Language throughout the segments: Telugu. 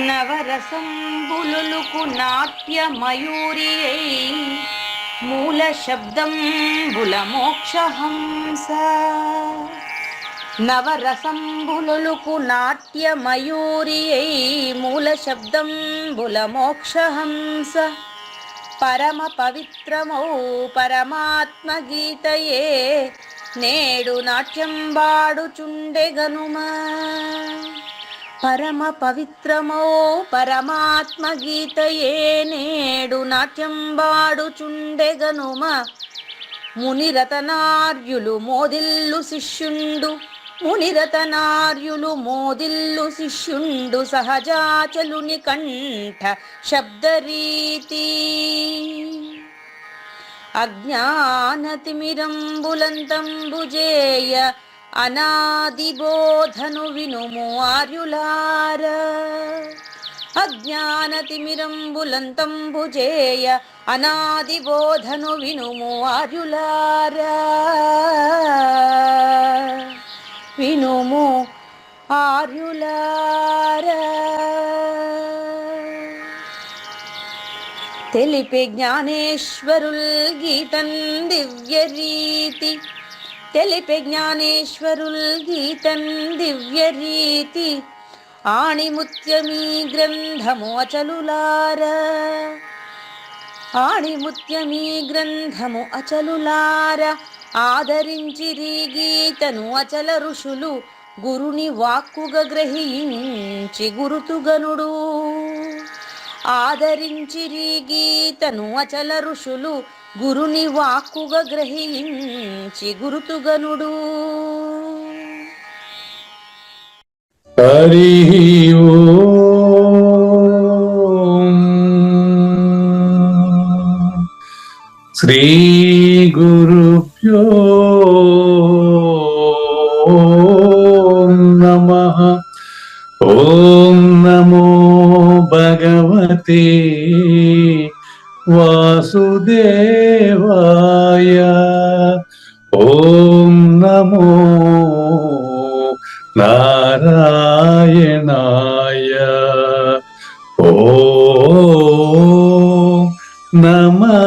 నవరసంబులుకు నాట్య మయూరియై మూల శబ్దంబుల మోక్షహంస. నవరసంబులుకు నాట్య మయూరియై మూల శబ్దంబుల మోక్షహంస. పరమ పవిత్రమౌ పరమాత్మ గీతయే నేడు నాట్యం బాడుచుండెగనుమా. పరమ పవిత్రమో పరమాత్మ గీతయే నేడు నాట్యం బాడుచుండెగనుమ. మునిరతనార్యులు మోదిల్లు శిష్యుండు, మునిరతనార్యులు మోదిల్లు శిష్యుండు సహజాచలుని కంఠ శబ్దరీతి. అజ్ఞానతిమిరంబులంతంబుజేయ అనాది బోధను వినుము ఆర్యులార. అజ్ఞానతిమిరంబులంతంబుజేయ అనాది బోధను వినుము ఆర్యులార. వినుము ఆర్యులార. తెలిపే జ్ఞానేశ్వరుల్ గీతన్ దివ్య రీతి. తెలిపే జ్ఞానేశ్వరుల్ గీతన్ దివ్య రీతి. ఆణిముత్యమీ గ్రంథము అచలులార. ఆణిముత్యమీ గ్రంథము అచలులార. ఆదరించిరి గీతను అచల ఋషులు గురుని వాక్కుగా గ్రహించి గురుతుగనుడు. ఆదరించిరి గీతను అచల ఋషులు గురుని వాక్కుగా గ్రహించి గురుతుగనుడు. హరి ఓం. శ్రీ గురుభ్యో నమః. ఓం నమో భగవతే వాసుదేవాయ. ఓం నమో నారాయణాయ. ఓం నమః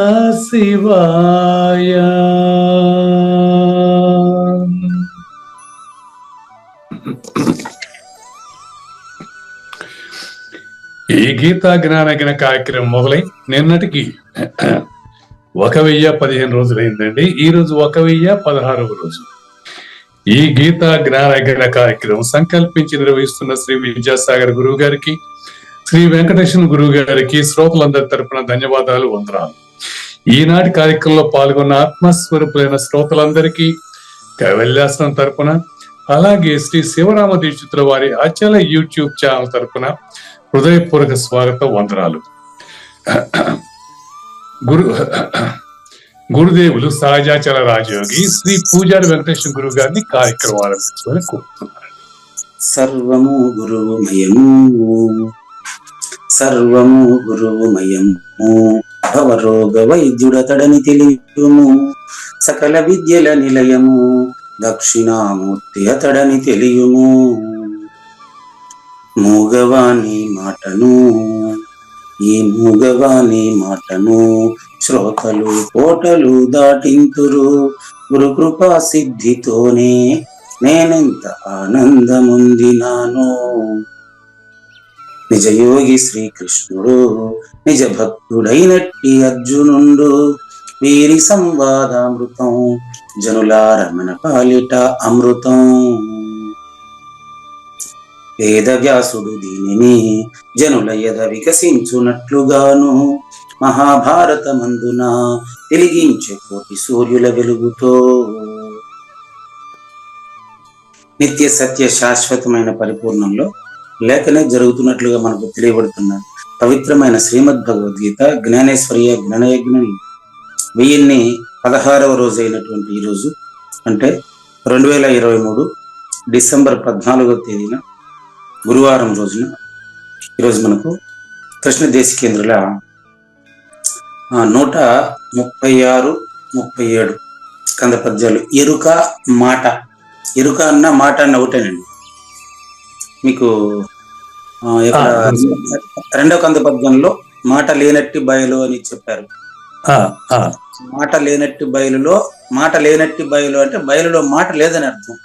శివాయ. ఈ గీతా జ్ఞానజ్ఞ కార్యక్రమం మొదలై నిన్నటికి 1015 రోజులైందండి. ఈ రోజు 1016వ రోజు. ఈ గీతా జ్ఞానజ్ఞ కార్యక్రమం సంకల్పించి నిర్వహిస్తున్న శ్రీ విద్యాసాగర్ గురువు గారికి, శ్రీ వెంకటేశ్వర గురువు గారికి శ్రోతలందరి తరపున ధన్యవాదాలు, వందనాలు. ఈనాటి కార్యక్రమంలో పాల్గొన్న ఆత్మస్వరూపులైన శ్రోతలందరికీ కైవల్యాసనం తరపున, అలాగే శ్రీ శివరామ దీక్షితుల వారి అచల యూట్యూబ్ ఛానల్ తరపున హృదయపూర్వక స్వాగతం, వందనాలు. గురుదేవులు సహజాచల రాజయోగి శ్రీ పూజారి వెంకటేశ్వర గురువు గారిని కార్యక్రమం ఆరంభించమని కోరుతున్నారు. సర్వము గురువుమయము, సర్వము గురువుమయము. భవరోగ వైద్యుడతడని తెలియము, సకల విద్యల నిలయము. దక్షిణామూర్తి అతడని తెలియము. మూగవాణి మాటను, ఈ మూగవాణి మాటను శ్రోతలు కోటలు దాటింతురు. గురు కృపా సిద్ధితోనే నేనెంత ఆనందముందినాను. నిజయోగి శ్రీకృష్ణుడు నిజ భక్తుడైనట్టి అర్జునుండు. వీరి సంవాదామృతం జనులారమణ పాలిట అమృతం. వేదవ్యాసుడు దీనిని జనుల ఎద వికసించునట్లుగాను మహాభారతమందున వెలిగించే కోటి సూర్యుల వెలుగుతో. నిత్య సత్య శాశ్వతమైన పరిపూర్ణంలో లేఖనే జరుగుతున్నట్లుగా మనకు తెలియబడుతున్న పవిత్రమైన శ్రీమద్ భగవద్గీత జ్ఞానేశ్వర్య జ్ఞానయజ్ఞం 1016వ రోజు అయినటువంటి ఈరోజు, అంటే 2023 డిసెంబర్ 14వ తేదీన గురువారం రోజున ఈరోజు మనకు కృష్ణ దేశికేంద్రుల 136, 37 కంద పద్యాలు. ఎరుక మాట, ఎరుక అన్న మాట అన్న ఒకటేనండి. మీకు రెండవ కంద పద్యంలో మాట లేనట్టి బయలు అని చెప్పారు. మాట లేనట్టి బయలులో, మాట లేనట్టి బయలు అంటే బయలులో మాట లేదని అర్థం.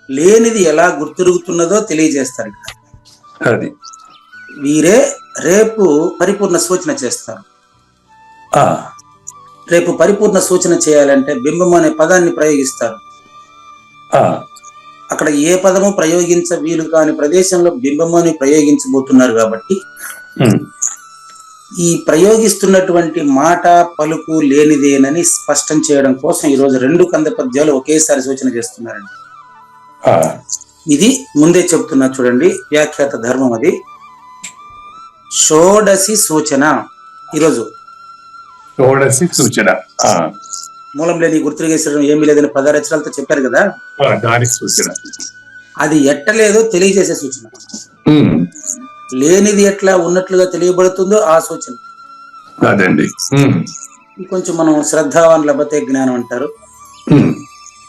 లేనిది ఎలా గుర్తిరుగుతున్నదో తెలియజేస్తారు. అది వీరే రేపు పరిపూర్ణ సూచన చేస్తారు. రేపు పరిపూర్ణ సూచన చేయాలంటే బింబం అనే పదాన్ని ప్రయోగిస్తారు. అక్కడ ఏ పదము ప్రయోగించ వీలు కాని ప్రదేశంలో బింబము అని ప్రయోగించబోతున్నారు కాబట్టి ఈ ప్రయోగిస్తున్నటువంటి మాట పలుకు లేనిదేనని స్పష్టం చేయడం కోసం ఈరోజు 2 కంద పద్యాలు ఒకేసారి సూచన చేస్తున్నారండి. ఇది ముందే చెప్తున్నా చూడండి, వ్యాఖ్యాత ధర్మం అది. షోడసి సూచన. ఈరోజు షోడసి సూచన, మూలం లేని గుర్తుగేసడం ఏమీ లేదని 10 అక్షరాలతో చెప్పారు కదా, దాని సూచన. అది ఎట్టలేదో తెలియజేసే సూచన. లేనిది ఎట్లా ఉన్నట్లుగా తెలియబడుతుందో ఆ సూచన. అదండి. కొంచెం మనం శ్రద్ధావాన్ లభతే జ్ఞానం అంటారు.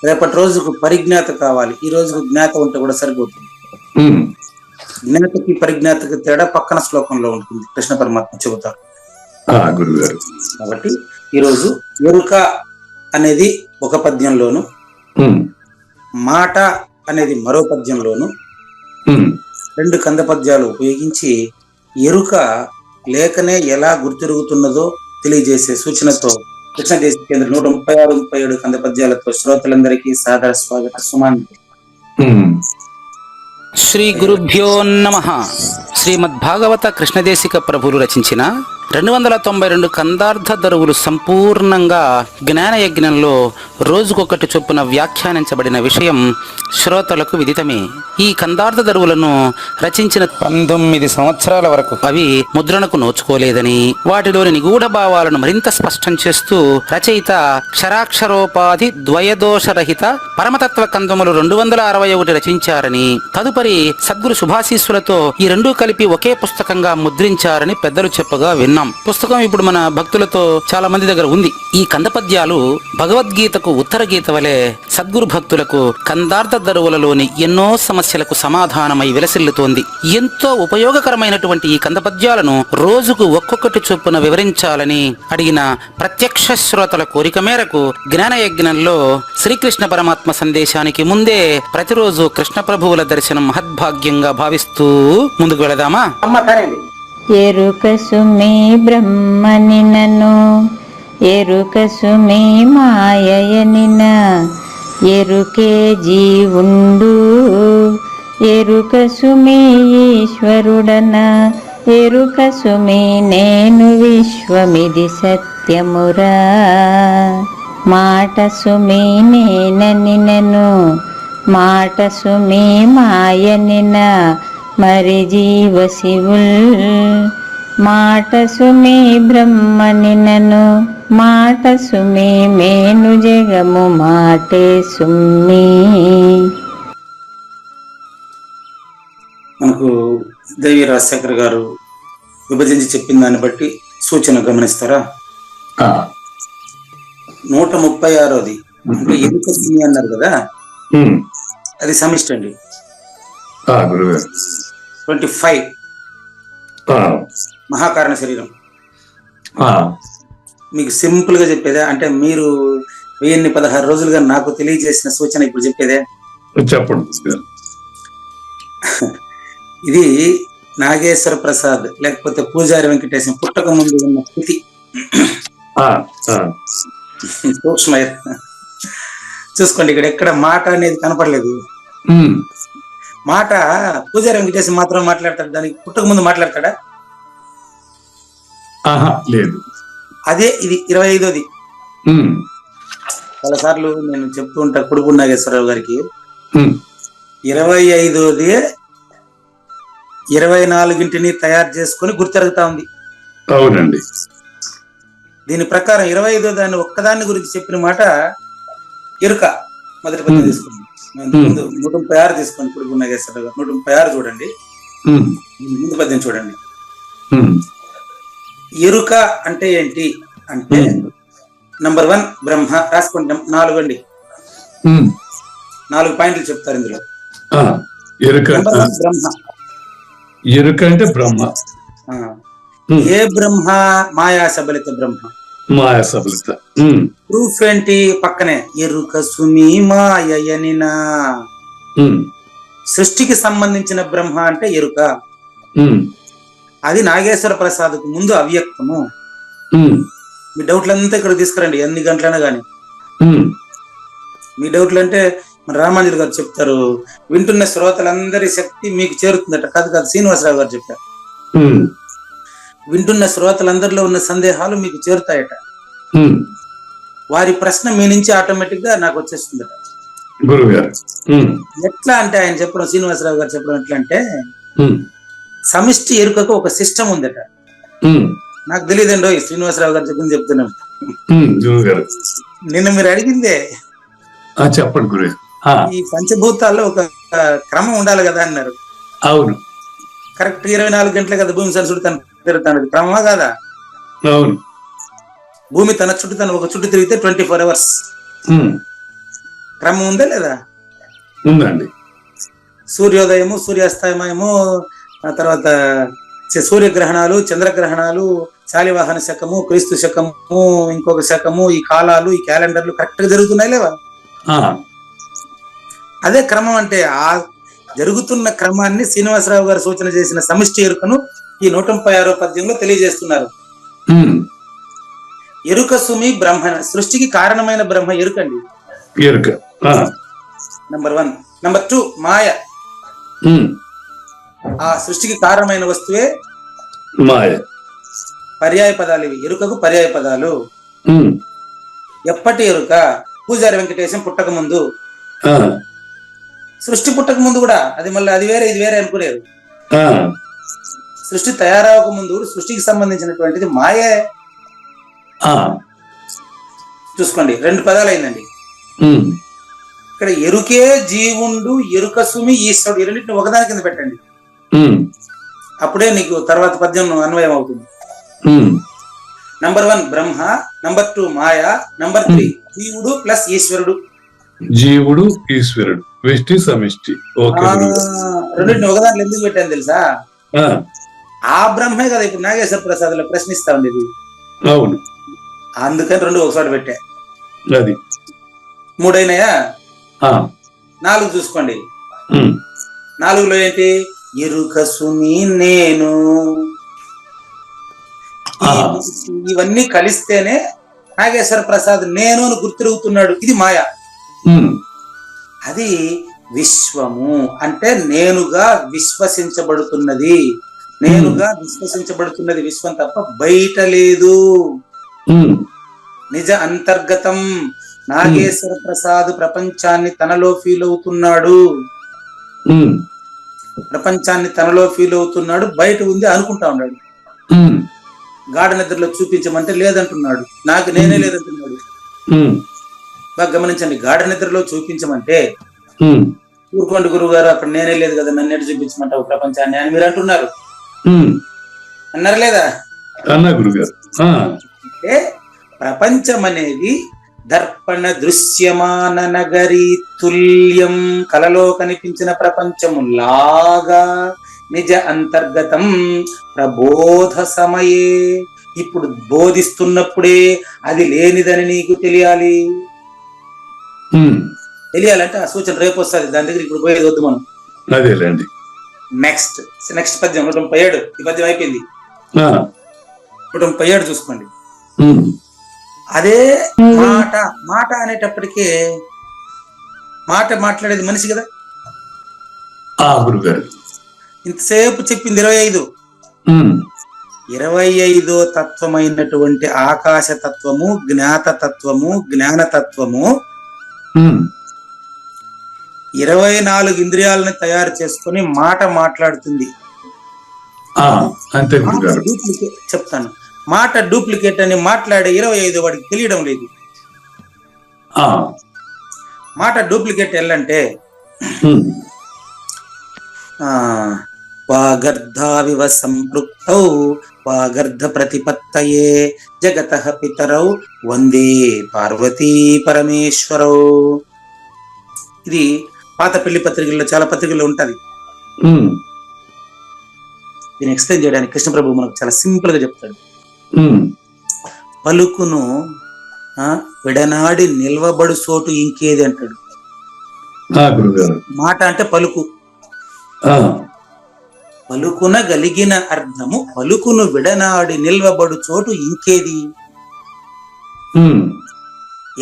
రేపటి రోజుకు పరిజ్ఞాత కావాలి, ఈ రోజుకు జ్ఞాత ఉంటే కూడా సరిపోతుంది. జ్ఞాతకి పరిజ్ఞాతకి తేడా పక్కన శ్లోకంలో ఉంటుంది, కృష్ణ పరమాత్మ చెబుతారు. కాబట్టి ఈరోజు ఎరుక అనేది ఒక పద్యంలోను, మాట అనేది మరో పద్యంలోను 2 కంద పద్యాలు ఉపయోగించి ఎరుక లేఖనే ఎలా గుర్తిరుగుతున్నదో తెలియజేసే సూచనతో కృష్ణ దేశికేంద్ర 136, 37 కంద పద్యాలతో శ్రోతలందరికీ సాదర స్వాగత సుమాంతి. శ్రీ గురుభ్యో నమః. శ్రీమద్భాగవత కృష్ణదేశిక ప్రభులు రచించిన 292 కందార్థ దరువులు సంపూర్ణంగా జ్ఞానయజ్ఞంలో రోజుకొకటి చొప్పున వ్యాఖ్యానించబడిన విషయం శ్రోతలకు విదితమే. ఈ కందార్థ దరువులను రచించిన 19 సంవత్సరాల వరకు అవి ముద్రణకు నోచుకోలేదని, వాటిలోని నిగూఢ భావాలను మరింత స్పష్టం చేస్తూ రచయిత క్షరాక్షరోపాధి ద్వయదోషరహిత పరమతత్వ కందములు 261 రచించారని, తదుపరి సద్గురు శుభాశీస్సులతో ఈ రెండూ కలిపి ఒకే పుస్తకంగా ముద్రించారని పెద్దలు చెప్పగా విన్నాం. పుస్తకం ఇప్పుడు మన భక్తులతో చాలా మంది దగ్గర ఉంది. ఈ కంద పద్యాలు భగవద్గీతకు ఉత్తర గీత వలె సద్గురు భక్తులకు కందార్థ దరువులలోని ఎన్నో సమస్యలకు సమాధానమై విలసిల్లుతోంది. ఎంతో ఉపయోగకరమైనటువంటి ఈ కంద పద్యాలను రోజుకు ఒక్కొక్కటి చొప్పున వివరించాలని అడిగిన ప్రత్యక్ష శ్రోతల కోరిక మేరకు జ్ఞానయజ్ఞంలో శ్రీకృష్ణ పరమాత్మ సందేశానికి ముందే ప్రతిరోజు కృష్ణ ప్రభువుల దర్శనం మహద్భాగ్యంగా భావిస్తూ ముందుకు వెళదామా? ఎరుక సుమే బ్రహ్మనినను ఎరుక సుమే మాయయనిన ఎరుకే జీవుండు ఎరుక సుమే ఈశ్వరుడన ఎరుక సుమే నేను విశ్వమిది సత్యమురా మాట సుమే నేననినను మాట సుమే మాయనిన మరి జీవ శివుల్ మాట సుమే బ్రహ్మనినను మాట సుమే మేను జగము మాటే సుమ్మి. మనకు దేవి రాజశేఖర్ గారు విభజించి చెప్పిన దాన్ని బట్టి సూచన గమనిస్తారా? 136ది అంటే ఎరుక సుమి అన్నారు కదా, అది సమిష్టి అండి. 25 మహాకారణ శరీరం. మీకు సింపుల్ గా చెప్పేదే, అంటే మీరు 1016 రోజులుగా నాకు తెలియజేసిన సూచన ఇప్పుడు చెప్పేదే. చెప్పండి. ఇది నాగేశ్వర ప్రసాద్ లేకపోతే పూజారి వెంకటేశం పుట్టక ముందు ఉన్న స్థితి. సూక్ష్మ చూసుకోండి, ఇక్కడ ఎక్కడ మాట అనేది కనపడలేదు. మాట పూజారి వెంకటేశం మాత్రం మాట్లాడతాడు, దానికి పుట్టక ముందు మాట్లాడతాడా? ఆహా లేదు. అదే ఇది 25ది. ఉమ్, చాలా సార్లు నేను చెప్తూ ఉంటా కుడుపు నాగేశ్వరరావు గారికి, ఉమ్, 25ది 24ంటిని తయారు చేసుకొని గుర్తెరుగుతా ఉంది. అవునండి. దీని ప్రకారం 25దో దాన్ని ఒక్కదాన్ని గురించి చెప్పిన మాట ఎరుక. మొదటి పద్యం తీసుకోండి, ముందు 136 తీసుకోండి. కుడుపు నాగేశ్వరరావు గారు 136 చూడండి, ఉమ్, ముందు పద్యం చూడండి. ఉమ్, ఎరుక అంటే ఏంటి అంటే, నంబర్ 1 బ్రహ్మ. రాసుకోండి, 4 అండి, ఉమ్, 4 పాయింట్లు చెప్తారు ఇందులో. ఆ, ఎరుక. నంబర్ 1 బ్రహ్మ. ఎరుక అంటే బ్రహ్మ. ఆ. ఉమ్, ఏ బ్రహ్మ? మాయా సబలిత బ్రహ్మ. మాయా సబలిత. ప్రూఫ్ ఏంటి? పక్కనే ఎరుక సుమి మాయనినా. సృష్టికి సంబంధించిన బ్రహ్మ అంటే ఎరుక. అది నాగేశ్వర ప్రసాద్కు ముందు అవ్యక్తము. మీ డౌట్లంతా ఇక్కడ తీసుకురండి, ఎన్ని గంటలైనా కానీ. మీ డౌట్లు అంటే మన రామాంజలి గారు చెప్తారు, వింటున్న శ్రోతలందరి శక్తి మీకు చేరుతుందట. కాదు కాదు, శ్రీనివాసరావు గారు చెప్పారు, వింటున్న శ్రోతలందరిలో ఉన్న సందేహాలు మీకు చేరుతాయట. వారి ప్రశ్న మీ నుంచి ఆటోమేటిక్ గా నాకు వచ్చేస్తుందట. గురుగారు ఎట్లా అంటే ఆయన చెప్పడం, శ్రీనివాసరావు గారు చెప్పడం ఎట్లా అంటే, సమిష్టి ఎరుకకు ఒక సిస్టమ్ ఉందట. నాకు తెలియదండి, శ్రీనివాసరావు గారు చెప్పింది చెప్తున్నాం. నిన్న మీరు అడిగిందే, చెప్పండి గురు. ఈ పంచభూతాల్లో ఒక క్రమం ఉండాలి కదా అన్నారు. అవును, కరెక్ట్ 24 గంటలే కదా భూమి తన చుట్టూ తను తిరుగుతాను, క్రమమా కాదా? అవును, భూమి తన చుట్టూ తను ఒక చుట్టూ తిరిగితే 24 అవర్స్. క్రమం ఉందా లేదా? ఉందండి. సూర్యోదయము, సూర్యాస్తమయము, ఆ తర్వాత సూర్యగ్రహణాలు, చంద్రగ్రహణాలు, శాలివాహన శకము, క్రీస్తు శకము, ఇంకొక శకము, ఈ కాలాలు, ఈ క్యాలెండర్లు కరెక్ట్ గా జరుగుతున్నాయి లేవా? అదే క్రమం అంటే. ఆ జరుగుతున్న క్రమాన్ని శ్రీనివాసరావు గారు సూచన చేసిన సమిష్టి ఎరుకను ఈ 136వ పద్యంలో తెలియజేస్తున్నారు. ఎరుక సుమి బ్రహ్మ, సృష్టికి కారణమైన బ్రహ్మ ఎరుకండి. ఎరుక నంబర్ 1. నంబర్ 2 మాయ. ఆ సృష్టికి కారణమైన వస్తువే మాయ. పర్యాయ పదాలు ఇవి, ఎరుకకు పర్యాయ పదాలు. ఎప్పటి ఎరుక? పూజారి వెంకటేశం పుట్టక ముందు, సృష్టి పుట్టక ముందు కూడా. అది మళ్ళీ అది వేరే ఇది వేరే అనుకునేది. సృష్టి తయారవక ముందు సృష్టికి సంబంధించినటువంటిది మాయే. చూసుకోండి, 2 పదాలు అయిందండి ఇక్కడ. ఎరుకే జీవుండు, ఎరుక సుమి ఈశ్వరుడు, ఈ రెండింటిని ఒకదాని కింద పెట్టండి. అప్పుడే నీకు తర్వాత పద్యం అన్వయం అవుతుంది. నంబర్ 1 బ్రహ్మ, నంబర్ 2 మాయ, నంబర్ 3 జీవుడు ప్లస్ ఈశ్వరుడు. జీవుడు ఈశ్వరుడు, వ్యష్టి సమిష్టి. రెండింటిని ఒకదాంట్లో ఎందుకు పెట్టాను తెలుసా? ఆ బ్రహ్మే కదా ఇప్పుడు నాగేశ్వర ప్రసాద్ లో ప్రశ్నిస్తా ఉండేది. అవును, అందుకని 2 ఒకసారి పెట్టా. అది 3 అయినాయా? 4 చూసుకోండి. 4లో ఏంటి? ఎరుక సుమి నేను. ఇవన్నీ కలిస్తేనే నాగేశ్వర ప్రసాద్ నేను అని గుర్తిరుగుతున్నాడు. ఇది మాయ. అది విశ్వము అంటే నేనుగా విశ్వసించబడుతున్నది. నేనుగా విశ్వసించబడుతున్నది విశ్వం తప్ప బయట లేదు. నిజ అంతర్గతం. నాగేశ్వర ప్రసాద్ ప్రపంచాన్ని తనలో ఫీల్ అవుతున్నాడు. ప్రపంచాన్ని తనలో ఫీల్ అవుతున్నాడు, బయట ఉంది అనుకుంటా ఉన్నాడు. గాఢ నిద్రలో చూపించమంటే లేదంటున్నాడు, నాకు నేనే లేదంటున్నాడు. బాగా గమనించండి, గాఢ నిద్రలో చూపించమంటే ఊరుకోండి గురువు గారు, అక్కడ నేనే లేదు కదా, నన్ను చూపించమంటావు ప్రపంచాన్ని అని మీరు అంటున్నారు. అన్నారు లేదా? అన్నా గురుగారు. అంటే ప్రపంచం అనేది దర్పణ దృశ్యమాన నగరీ తుల్యం, కలలో కనిపించిన ప్రపంచము లాగా నిజ అంతర్గతం ప్రబోధ సమయే. ఇప్పుడు బోధిస్తున్నప్పుడే అది లేనిదని నీకు తెలియాలి. తెలియాలంటే ఆ సూచన రేపు వస్తుంది, దాని దగ్గర ఇప్పుడు పోయేది వద్దు మనం. అదేలేండి. నెక్స్ట్ పద్యం 137. ఈ పద్యం అయిపోయింది. 137 చూసుకోండి. అదే మాట అనేటప్పటికే, మాట మాట్లాడేది మనిషి కదా. గురుగారు ఇంతసేపు చెప్పింది 25. 25వ తత్వమైనటువంటి ఆకాశ తత్వము, జ్ఞాత తత్వము, జ్ఞానతత్వము 24 ఇంద్రియాలను తయారు చేసుకొని మాట మాట్లాడుతుంది. అంతే గురుగారు. చెప్తాను, మాట డూప్లికేట్ అని మాట్లాడే 25 వాడికి తెలియడం లేదు. మాట డూప్లికేట్ ఎల్లంటే వాగర్ధావివ సంపృక్తౌ వాగర్ధ ప్రతిపత్తయే జగతః పితరౌ వందే పార్వతీ పరమేశ్వరౌ. ఇది పాత పెళ్లి పత్రికల్లో, చాలా పత్రికల్లో ఉంటది. దీన్ని ఎక్స్ప్లెయిన్ చేయడానికి కృష్ణప్రభు మనకు చాలా సింపుల్ గా చెప్తాడు. పలుకును విడనాడి నిల్వబడు చోటు ఇంకేది అంటాడు. మాట అంటే పలుకు. పలుకున గలిగిన అర్థము పలుకును విడనాడి నిల్వబడు చోటు ఇంకేది.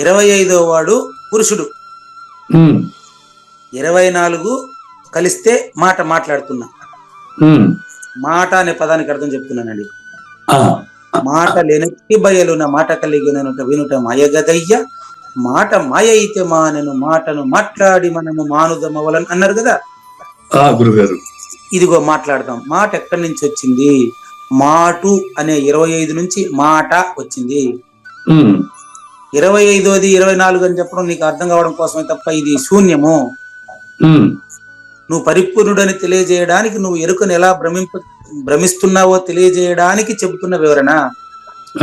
25వ వాడు పురుషుడు, 24 కలిస్తే మాట మాట్లాడుతున్నా. మాట అనే పదానికి అర్థం చెప్తున్నానండి. మాట లేనట్టి బయలున మాట కలిగిననుట వినుట మాయగదయ్య, మాట మాయ అయితే మానను మాటను మాట్లాడి మనము మానుదమవలని అన్నారు కదా గురుగారు. ఇదిగో మాట్లాడదాం. మాట ఎక్కడి నుంచి వచ్చింది? మాటు అనే 25 నుంచి మాట వచ్చింది. 25ది 24 అని చెప్పడం నీకు అర్థం కావడం కోసమే తప్ప ఇది శూన్యము. నువ్వు పరిపూర్ణుడని తెలియజేయడానికి, నువ్వు ఎరుకను ఎలా భ్రమిస్తున్నావో తెలియజేయడానికి చెబుతున్న వివరణ.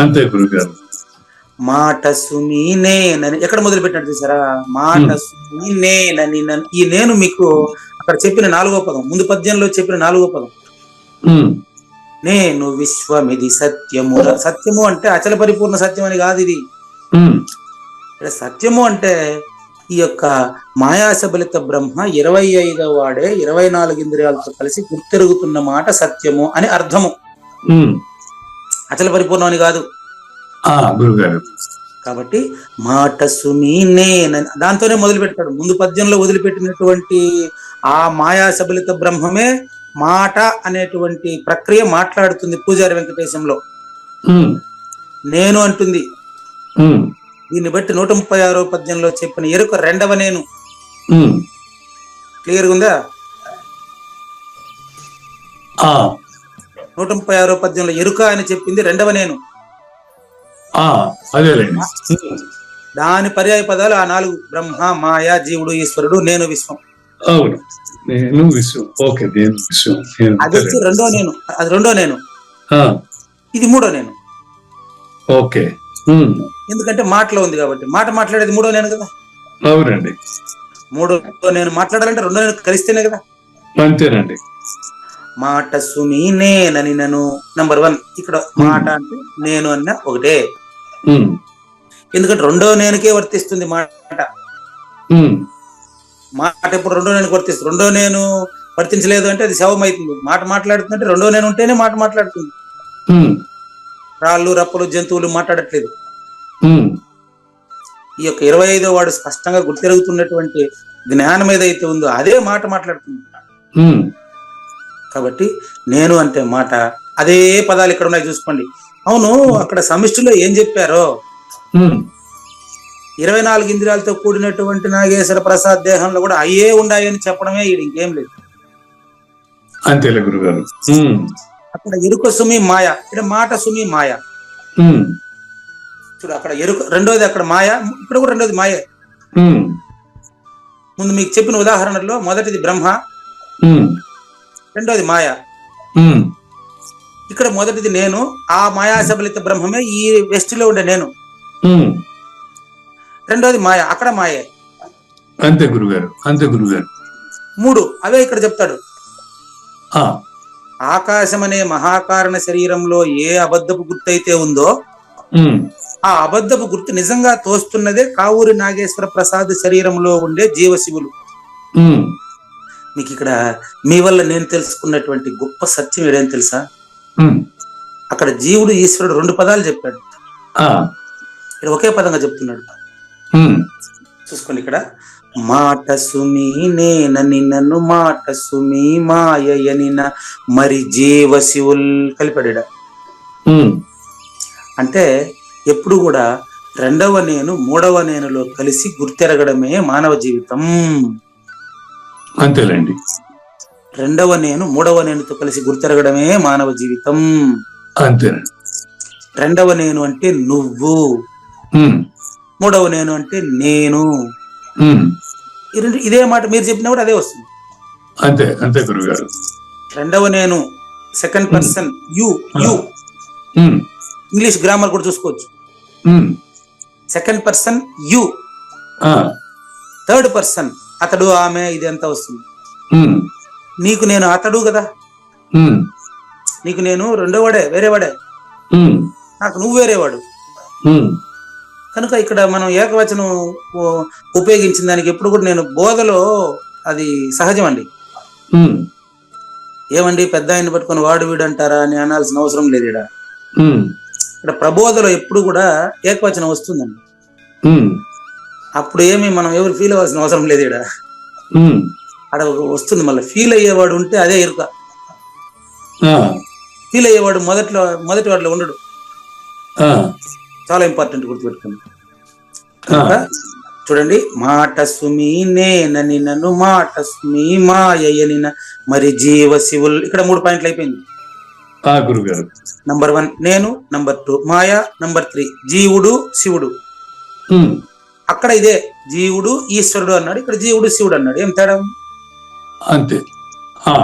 అంతే గురుగారు. మాట సుమి నేనని ఎక్కడ మొదలు పెట్టాడు చూసారా? మాట సుమి నేనని. ఈ నేను మీకు అక్కడ చెప్పిన 4వ పదం, ముందు పద్యంలో చెప్పిన 4వ పదం. నేను విశ్వమిది సత్యము. సత్యము అంటే అచల పరిపూర్ణ సత్యం అని కాదు. ఇది సత్యము అంటే ఈ యొక్క మాయాసబలిత బ్రహ్మ 25వ వాడే 24 ఇంద్రియాలతో కలిసి గుర్తెరుగుతున్న మాట సత్యము అని అర్థము. అచల పరిపూర్ణం అని కాదు గురుగారు. కాబట్టి మాట సుమి నేనని దాంతోనే మొదలు పెట్టాడు. ముందు పద్యంలో వదిలిపెట్టినటువంటి ఆ మాయాసబలిత బ్రహ్మమే మాట అనేటువంటి ప్రక్రియ మాట్లాడుతుంది. పూజారి వెంకటేశంలో నేను అంటుంది. దీన్ని బట్టి 136వ పద్యంలో చెప్పిన ఎరుక రెండవ నేను. క్లియర్గా ఉందా? 136వ పద్యంలో ఎరుక అని చెప్పింది రెండవ నేను. దాని పర్యాయ పదాలు ఆ 4: బ్రహ్మ, మాయ, జీవుడు, ఈశ్వరుడు, నేను, విశ్వం. అవును, నేను విశ్వం. ఓకే, విశ్వం. అది వచ్చి రెండో నేను. అది రెండో నేను. ఇది మూడో నేను. ఓకే. ఎందుకంటే మాటలో ఉంది కాబట్టి. మాట మాట్లాడేది మూడో నేను కదా. అవునండి. మూడో నేను మాట్లాడాలంటే రెండో నేను కలిస్తేనే కదా. అంతేనండి. మాట సుమి నేనని నన్ను నంబర్ 1. ఇక్కడ మాట అంటే నేను అన్న ఒకటే. ఎందుకంటే రెండో నేనుకే వర్తిస్తుంది మాట. మాట ఎప్పుడు రెండో నేను వర్తిస్తుంది. రెండో నేను వర్తించలేదు అంటే అది శవం అవుతుంది. మాట మాట్లాడుతుందంటే రెండో నేను ఉంటేనే మాట మాట్లాడుతుంది. రాళ్ళు, రప్పలు, జంతువులు మాట్లాడట్లేదు. ఈ యొక్క 25వ వాడు స్పష్టంగా గుర్తెరుగుతున్నటువంటి జ్ఞానం ఏదైతే ఉందో అదే మాట మాట్లాడుతుంది. కాబట్టి నేను అంటే మాట. అదే పదాలు ఇక్కడ ఉన్నాయి చూసుకోండి. అవును, అక్కడ సమిష్టిలో ఏం చెప్పారో 24 ఇంద్రియాలతో కూడినటువంటి నాగేశ్వర ప్రసాద్ దేహంలో కూడా అయ్యే ఉండాయని చెప్పడమే, ఇది ఇంకేం లేదు. అంతేలే గురుగారు. అక్కడ ఎరుక సుమి మాయ, ఇక్కడ మాట సుమి మాయ. చూడు, అక్కడ ఎరుక రెండోది, అక్కడ మాయ, ఇక్కడ కూడా రెండోది మాయే. ముందు మీకు చెప్పిన ఉదాహరణలో మొదటిది బ్రహ్మ, రెండోది మాయ. ఇక్కడ మొదటిది నేను, ఆ మాయాసబలిత బ్రహ్మమే ఈ వెస్ట్ లో ఉండే నేను. రెండోది మాయ, అక్కడ మాయే. అంతే గురుగారు, అంతే గురుగారు. 3 అవే ఇక్కడ చెప్తాడు. ఆకాశం అనే మహాకారణ శరీరంలో ఏ అబద్ధపు గుర్తు అయితే ఉందో ఆ అబద్ధపు గుర్తు నిజంగా తోస్తున్నదే కావూరి నాగేశ్వర ప్రసాద్ శరీరంలో ఉండే జీవశివులు. మీకు ఇక్కడ మీ వల్ల నేను తెలుసుకున్నటువంటి గొప్ప సత్యం ఏదేం తెలుసా? అక్కడ జీవుడు, ఈశ్వరుడు 2 పదాలు చెప్పాడు, ఇక్కడ ఒకే పదంగా చెప్తున్నాడు. చూసుకోండి, ఇక్కడ మాట సుమి నేనని నన్ను మాట సుమి మాయనిన మరి జీవ శివుల్ కలిపాడు. ఉమ్, అంటే ఎప్పుడు కూడా రెండవ నేను మూడవ నేనులో కలిసి గుర్తెరగడమే మానవ జీవితం. అంతేలేండి. రెండవ నేను మూడవ నేనుతో కలిసి గుర్తెరగడమే మానవ జీవితం. అంతేనండి. రెండవ నేను అంటే నువ్వు, ఉమ్, మూడవ నేను అంటే నేను. ఉమ్, ఇదే మాట మీరు చెప్పినా కూడా అదే వస్తుంది. అంతే అంతే గురుగారు. రెండవ నేను second person you, you um, English grammar కూడా చూసుకోవచ్చు. ఉమ్, సెకండ్ పర్సన్ యు, ఆ, థర్డ్ పర్సన్ అతడు ఆమె, ఇది ఎంత వస్తుంది. ఉమ్, నీకు నేను అతడు కదా, ఉమ్, నీకు నేను రెండో వాడే, వేరే వాడే, ఉమ్, నాకు నువ్వు వేరేవాడు. ఉమ్, కనుక ఇక్కడ మనం ఏకవచనం ఉపయోగించిన దానికి ఎప్పుడు కూడా నేను బోధలో అది సహజం అండి. ఉమ్, ఏమండి పెద్ద ఆయన పట్టుకొని వాడు వీడు అంటారా అని అనాల్సిన అవసరం లేదు. ఉమ్, ఇక్కడ ప్రబోధలో ఎప్పుడు కూడా ఏకవచనం వస్తుందండి. ఉమ్, అప్పుడు ఏమి మనం ఎవరు ఫీల్ అవ్వాల్సిన అవసరం లేదు. ఉమ్, అక్కడ వస్తుంది. మళ్ళీ ఫీల్ అయ్యేవాడు ఉంటే అదే ఎరుక. ఆ, ఫీల్ అయ్యేవాడు మొదటి వాడిలో ఉండడు. ఆ, చాలా ఇంపార్టెంట్ గుర్తుపెట్టుకోండి. ఆ, చూడండి, మాట సుమి నేనని నన్ను మాట సుమి మాయనిన మరి జీవ శివుల్. ఇక్కడ 3 పాయింట్లు అయిపోయింది. ఆ గురుగారు. నంబర్ 1 నేను, నంబర్ 2 మాయ, నంబర్ 3 జీవుడు శివుడు. ఉమ్, అక్కడ ఇదే జీవుడు ఈశ్వరుడు అన్నాడు, ఇక్కడ జీవుడు శివుడు అన్నాడు. ఏం తేడా? అంతే. ఆ,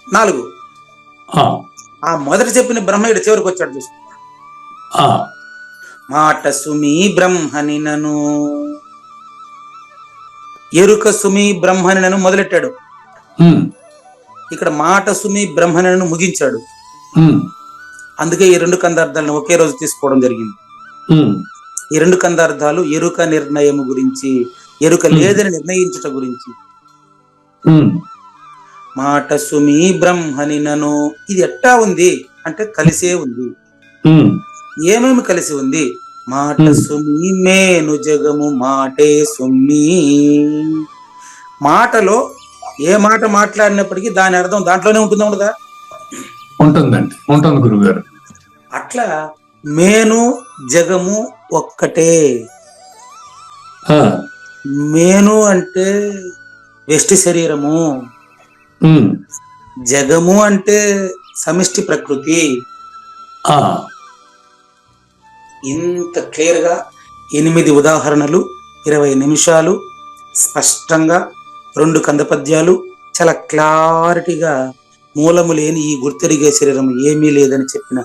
4 ఆ, ఆ మొదట చెప్పిన బ్రహ్మ ఇక్కడ చివరికి వచ్చాడు చూసుకో. ఆ, మాట సుమి బ్రహ్మని నను, ఎరుక సుమి బ్రహ్మని నను మొదలెట్టాడు. ఉమ్, ఇక్కడ మాట సుమి బ్రహ్మని నను ముగించాడు. ఉమ్, అందుకే ఈ 2 కందార్థాలను ఒకే రోజు తీసుకోవడం జరిగింది. ఉమ్, ఈ 2 కందార్థాలు ఎరుక నిర్ణయము గురించి, ఎరుక లేదని నిర్ణయించుట గురించి. ఉమ్, మాట సుమి బ్రహ్మని నను, ఇది ఎట్టా ఉంది అంటే కలిసే ఉంది. ఉమ్, ఏమేమి కలిసి ఉంది? మాట సుమి మేను జగము మాటే సుమ్మి. మాటలో ఏ మాట మాట్లాడినప్పటికీ దాని అర్థం దాంట్లోనే ఉంటుందా ఉండదా? ఉంటుందండి, ఉంటుంది గురుగారు. అట్లా మేను జగము ఒక్కటే. ఆ, మేను అంటే వ్యష్టి శరీరము, ఉమ్, జగము అంటే సమిష్టి ప్రకృతి. ఆ, ఇంత క్లియర్ గా 8 ఉదాహరణలు, 20 నిమిషాలు స్పష్టంగా 2 కందపద్యాలు చాలా క్లారిటీగా మూలము లేని ఈ గుర్తెరిగే శరీరం ఏమీ లేదని చెప్పిన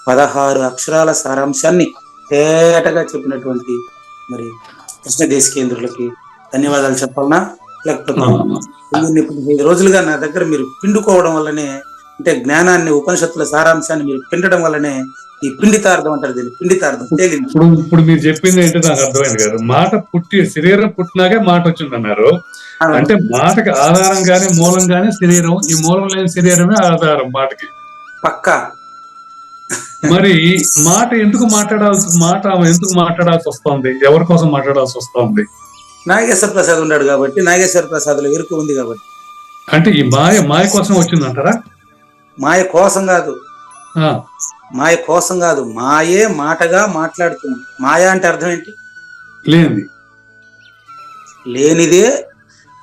16 అక్షరాల సారాంశాన్ని తేటగా చెప్పినటువంటి మరి కృష్ణదేశికేంద్రులకి ధన్యవాదాలు చెప్పాలనా? లేకపోతే 15 రోజులుగా నా దగ్గర మీరు పిండుకోవడం వల్లనే, అంటే జ్ఞానాన్ని ఉపనిషత్తుల సారాంశాన్ని మీరు పిండడం వల్లనే ఈ పిండితార్థం అంటారు, దీన్ని పిండితార్థం తేలింది. ఇప్పుడు మీరు చెప్పింది ఏంటో నాకు అర్థమైంది కాదు. మాట శరీరం పుట్టినాకే మాట వచ్చింది అన్నారు. అంటే మాటకి ఆధారంగానే మూలంగానే శరీరం, ఈ మూలం లేని శరీరమే ఆధారం మాటకి. పక్కా. మరి మాట ఎందుకు మాట్లాడాల్సి వస్తుంది? ఎవరి కోసం మాట్లాడాల్సి వస్తుంది? నాగేశ్వర ప్రసాద్ ఉన్నాడు కాబట్టి, నాగేశ్వర ప్రసాద్ లో ఎరుక ఉంది కాబట్టి. అంటే ఈ మాయ కోసం వచ్చిందంటారా? మాయ కోసం కాదు, ఆ, మాయ కోసం కాదు, మాయే మాటగా మాట్లాడుతుంది. మాయ అంటే అర్థం ఏంటి? లేనిది. లేనిదే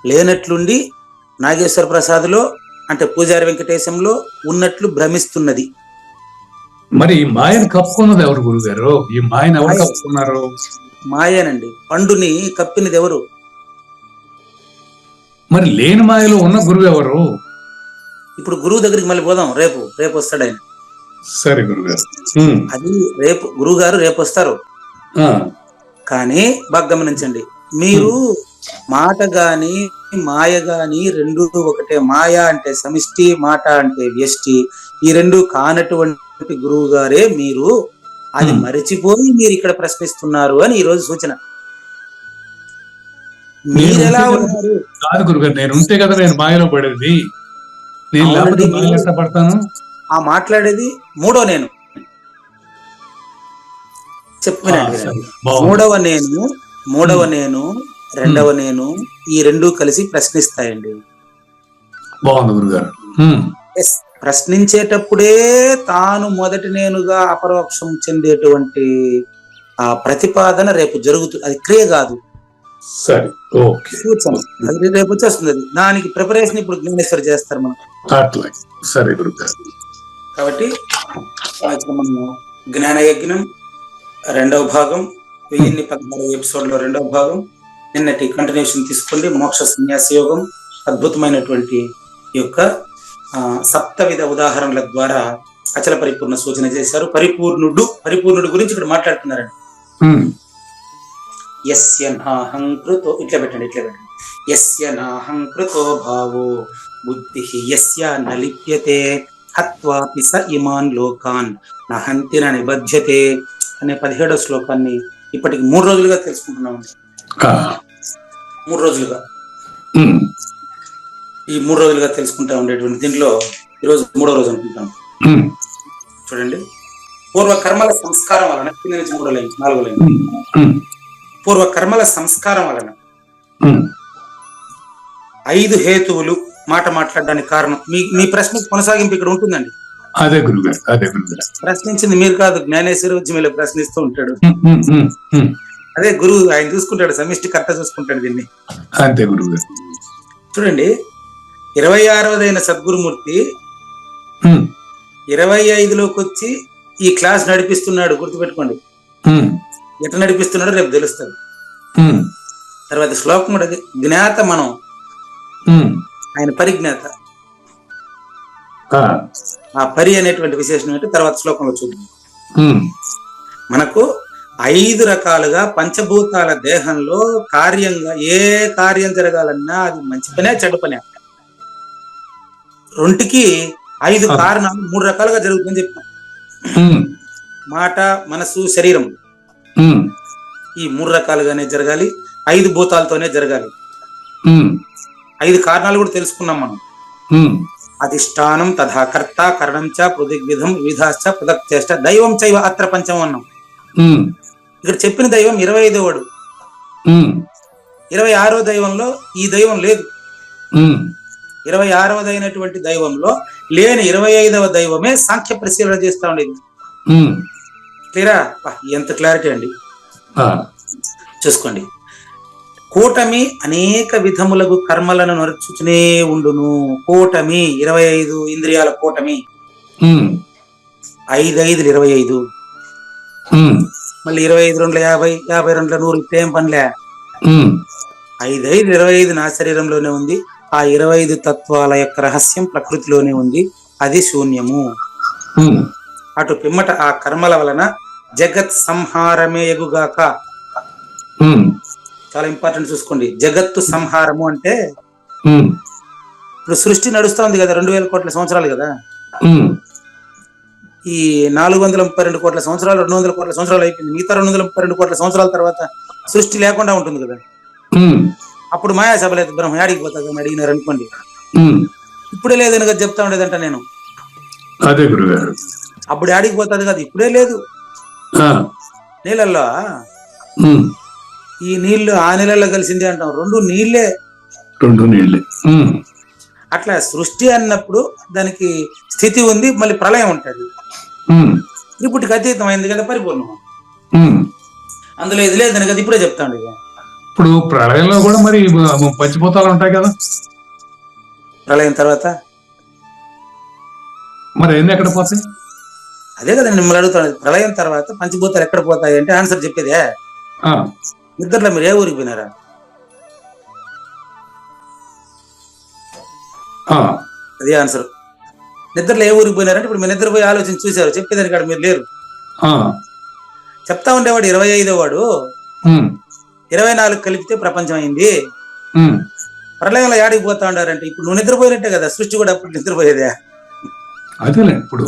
లేనట్లుండి నాగేశ్వర ప్రసాద్లో అంటే పూజారి వెంకటేశంలో ఉన్నట్లు భ్రమిస్తున్నది. మరి ఈ మాయను కప్పుకున్నది ఎవరు గురుగారు? ఈ మాయను ఎవరు కప్పుకున్నారు? మాయేనండి. పండుని కప్పినది ఎవరు? మరి లేని మాయలో ఉన్న గురువు ఎవరు? ఇప్పుడు గురువు దగ్గరికి మళ్ళీ పోదాం. రేపు వస్తాడు ఆయన. సరే గురుగారు. అది రేపు గురువు గారు రేపు వస్తారు. కానీ బాగా గమనించండి, మీరు మాట గాని మాయ గాని రెండు ఒకటే. మాయ అంటే సమిష్టి, మాట అంటే వ్యష్టి. ఈ రెండు కానటువంటి గురువు గారే మీరు. అది మరిచిపోయి మీరు ఇక్కడ ప్రశ్నిస్తున్నారు అని ఈ రోజు సూచన. మీరెలా ఉన్నారు? కాదు గురుగారు, నేను ఉంటే కదా నేను మాయలో పడేది. నేను లేకపోతే మాయలో ఇష్టపడతాను. ఆ మాట్లాడేది మూడో నేను. చెప్పినండి, మూడవ నేను రెండవ నేను, ఈ రెండు కలిసి ప్రశ్నిస్తాయండి. బాగుంది గురుగారు. ప్రశ్నించేటప్పుడే తాను మొదటి నేనుగా అపరోక్షం చెందేటువంటి ఆ ప్రతిపాదన రేపు జరుగుతుంది. అది క్రియ కాదు, సరే, ఓకే, సూచన. అది రేపు వచ్చేస్తుంది. అది దానికి ప్రిపరేషన్ ఇప్పుడు జ్ఞానేశ్వర్ చేస్తారు మనం. అట్లా. సరే గురుగారు. కాబట్టి మనం జ్ఞానయజ్ఞం 2వ భాగం 1016 ఎపిసోడ్ లో 2వ భాగం నిన్నటి కంటిన్యూషన్ తీసుకోండి. మోక్ష సన్యాస యోగం అద్భుతమైనటువంటి ఈ యొక్క సప్తవిధ ఉదాహరణల ద్వారా అచల పరిపూర్ణ సూచన చేశారు. పరిపూర్ణుడు గురించి ఇక్కడ మాట్లాడుతున్నారండి. యస్య నాహంకృతో ఇట్లా పెట్టండి. యస్య నాహంకృతో భావో బుద్ధి యస్య నలిప్యతే హత్వాపి స ఇమాన్ లోకాన్ నహంతి న నిబధ్యతే అనే 17వ శ్లోకాన్ని ఇప్పటికి 3 రోజులుగా తెలుసుకుంటున్నాం. 3 రోజులుగా ఈ 3 రోజులుగా తెలుసుకుంటా ఉండేటువంటి దీంట్లో ఈరోజు 3వ రోజు అనుకుంటాం. చూడండి, పూర్వ కర్మల సంస్కారం వలన, కింద నుంచి 3వ లైన్ 4వ లైన్, పూర్వ కర్మల సంస్కారం వలన 5 హేతువులు మాట మాట్లాడడానికి కారణం. మీ ప్రశ్న కొనసాగింపు ఇక్కడ ఉంటుందండి. అదే గురుగారు, ప్రశ్నించింది మీరు కాదు, జ్ఞానేశ్వరి వచ్చి మీరు ప్రశ్నిస్తూ ఉంటాడు. అదే గురువు, ఆయన చూసుకుంటాడు, సమిష్టి కర్త చూసుకుంటాడు దీన్ని. అంతే గురుగారు. చూడండి, 26వదైన సద్గురుమూర్తి 25లోకి వచ్చి ఈ క్లాస్ నడిపిస్తున్నాడు. గుర్తుపెట్టుకోండి, ఎట్లా నడిపిస్తున్నాడో రేపు తెలుస్తుంది. తర్వాత శ్లోకం కూడా జ్ఞాత మనం, ఆయన పరిజ్ఞాత. ఆ పరి అనేటువంటి విశేషం ఏంటి తర్వాత శ్లోకంలో చూద్దాం. మనకు 5 రకాలుగా పంచభూతాల దేహంలో కార్యంగా ఏ కార్యం జరగాలన్నా అది మంచి పనే చెడ్డ పనే, రెండుకి 5 కారణాలు 3 రకాలుగా జరుగుతుందని చెప్తాం. మాట, మనసు, శరీరం ఈ 3 రకాలుగానే జరగాలి. 5 భూతాలతోనే జరగాలి. 5 కారణాలు కూడా తెలుసుకున్నాం మనం. అధిష్టానం తథా కర్త కరణం చ పృథగ్విధం విధాశ్చ పృథక్ చేష్ట దైవం చైవ అత్ర పంచమం అన్నాం. ఇక్కడ చెప్పిన దైవం 25వ వాడు. 26వ దైవంలో ఈ దైవం లేదు. 26వదైనటువంటి దైవంలో లేని 25వ దైవమే సాంఖ్య పరిశీలన చేస్తా ఉండేది. క్లియరా? ఎంత క్లారిటీ అండి. చూసుకోండి, కూటమి అనేక విధములకు కర్మలను నడుచుతూనే ఉండును. కూటమి 25 ఇంద్రియాల కూటమి. 5 5 25, మళ్ళీ 25 2 50, 50 2 100. ఇప్పుడేం పనిలే. 5 5 25 నా శరీరంలోనే ఉంది. ఆ 25 తత్వాల యొక్క రహస్యం ప్రకృతిలోనే ఉంది. అది శూన్యము. అటు పిమ్మట ఆ కర్మల వలన జగత్ సంహారమే ఎగుగాక. చాలా ఇంపార్టెంట్ చూసుకోండి. జగత్తు సంహారము అంటే ఇప్పుడు సృష్టి నడుస్తా ఉంది కదా, 2000 కోట్ల సంవత్సరాలు కదా. ఈ 432 కోట్ల సంవత్సరాలు 200 కోట్ల సంవత్సరాలు అయిపోయింది. మిగతా 232 కోట్ల సంవత్సరాల తర్వాత సృష్టి లేకుండా ఉంటుంది కదా. అప్పుడు మాయా సభలేదు బ్రహ్మ యాడికి పోతుంది అని అడిగినారు అనుకోండి. ఇప్పుడే లేదని కదా చెప్తా ఉండేదంట నేను. అదే గురుగారు. అప్పుడు యాడికి పోతుంది కదా, ఇప్పుడే లేదు. నీళ్ళల్లో ఈ నీళ్లు ఆ నీళ్ళల్లో కలిసింది అంటాం. 2 నీళ్లే. అట్లా సృష్టి అన్నప్పుడు దానికి స్థితి ఉంది, మళ్ళీ ప్రళయం ఉంటది. ఇప్పటికి అతీతమైంది కదా పరిపూర్ణం. అందులో ఇది లేదని కదా ఇప్పుడే చెప్తా ఉండేది. ఇప్పుడు ప్రళయంలో కూడా మరి పంచిపోతాలు ఉంటాయి కదా. ప్రళయం తర్వాత మరి ఎన్ని ఎక్కడ పోతాయి? అదే కదా నేను మిమ్మల్ని అడుగుతాను. ప్రళయం తర్వాత పంచభూతాలు ఎక్కడ పోతాయి అంటే ఆన్సర్ చెప్పేదే. నిద్రలో మీరు ఏ ఊరికి పోయినారా? అదే ఆన్సర్. నిద్రలో ఏ ఊరికి పోయినారంటే ఇప్పుడు మీరు నిద్రపోయి ఆలోచన చూశారు, చెప్పేదానికి కాదు మీరు లేరు. చెప్తా ఉండేవాడు 25వ వాడు 24 కలిపితే ప్రపంచం అయింది. ప్రళయంలో యాడికి పోతా ఉండారంటే ఇప్పుడు నువ్వు నిద్రపోయినట్టే కదా, సృష్టి కూడా అప్పుడు నిద్రపోయేదే. అదేలే, ఇప్పుడు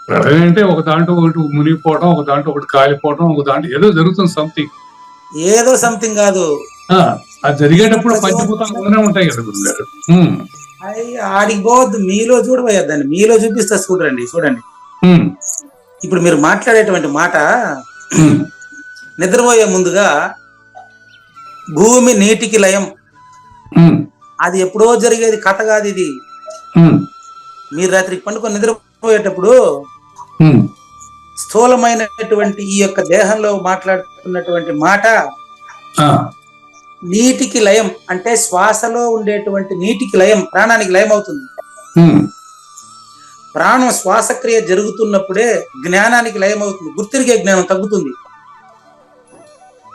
ప్రళయం అంటే ఒక దాంట్లో ఒకటి మునిగిపోవడం, ఒక దాంట్లో ఒకటి కాలిపోవడం, ఒక దాంట్లో ఏదో జరుగుతుంది. ఏదో సంథింగ్ కాదు, అది జరిగేటప్పుడు పంచభూతాలు ఉంటాయి కదా గురుగారు. ఆడికి పోవద్దు, మీలో చూడబోయేద్దండి. మీలో చూపిస్తా చూడండి. ఇప్పుడు మీరు మాట్లాడేటువంటి మాట నిద్రపోయే ముందుగా భూమి నీటికి లయం, అది ఎప్పుడో జరిగేది కథ కాదు ఇది. మీరు రాత్రికి పండుకొని నిద్రపోయేటప్పుడు ఉమ్, స్థూలమైనటువంటి ఈ యొక్క దేహంలో మాట్లాడుతున్నటువంటి మాట ఆ, నీటికి లయం, అంటే శ్వాసలో ఉండేటువంటి నీటికి లయం, ప్రాణానికి లయం అవుతుంది. ఉమ్, ప్రాణం శ్వాసక్రియ జరుగుతున్నప్పుడే జ్ఞానానికి లయం అవుతుంది, గుర్తిరిగే జ్ఞానం తగ్గుతుంది.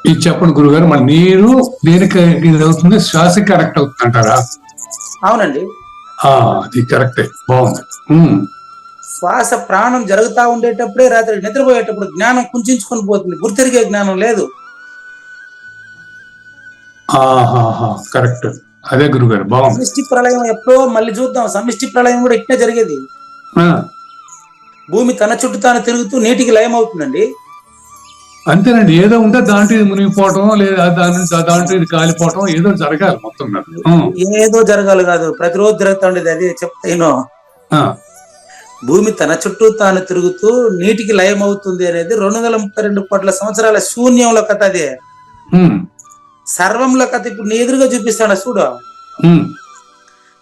ఇది చెప్పండి గురుగారు, మరి నీరు దేనికి ఇది అవుతుంది, శ్వాసకి కరెక్ట్ అవుతుంది అంటారా? అవునండి, అది కరెక్టే, బాగుంది. ఉమ్, శ్వాస ప్రాణం జరుగుతా ఉండేటప్పుడే రాత్రి నిద్రపోయేటప్పుడు జ్ఞానం కుంచుకొని పోతుంది, గుర్తిరిగే జ్ఞానం లేదు. కరెక్ట్, అదే గురుగారు, బాగుంది. సమిష్టి ప్రళయం ఎప్పుడో మళ్ళీ చూద్దాం. సమిష్టి ప్రళయం కూడా ఇట్లా జరిగేది. ఆ, భూమి తన చుట్టూ తాను తిరుగుతూ నీటికి లయం అవుతుందండి. అంతేనండి, ఏదో ఉంటే దాంట్లో ఇది మునిగిపోవటం, లేదా దాంట్లో ఇది కాలిపోవటం, ఏదో జరగాలి మొత్తం మీద. ఏదో జరగాలి కాదు, ప్రతిరోజు జరుగుతూ ఉండేది. అదే చెప్తాను, ఆ, భూమి తన చుట్టూ తాను తిరుగుతూ నీటికి లయం అవుతుంది అనేది 232 కోట్ల సంవత్సరాల శూన్యంలో కథ. అదే ఉమ్, సర్వంలో కథ. ఇప్పుడు నీ ఎదురుగా చూపిస్తాను చూడు. ఉమ్,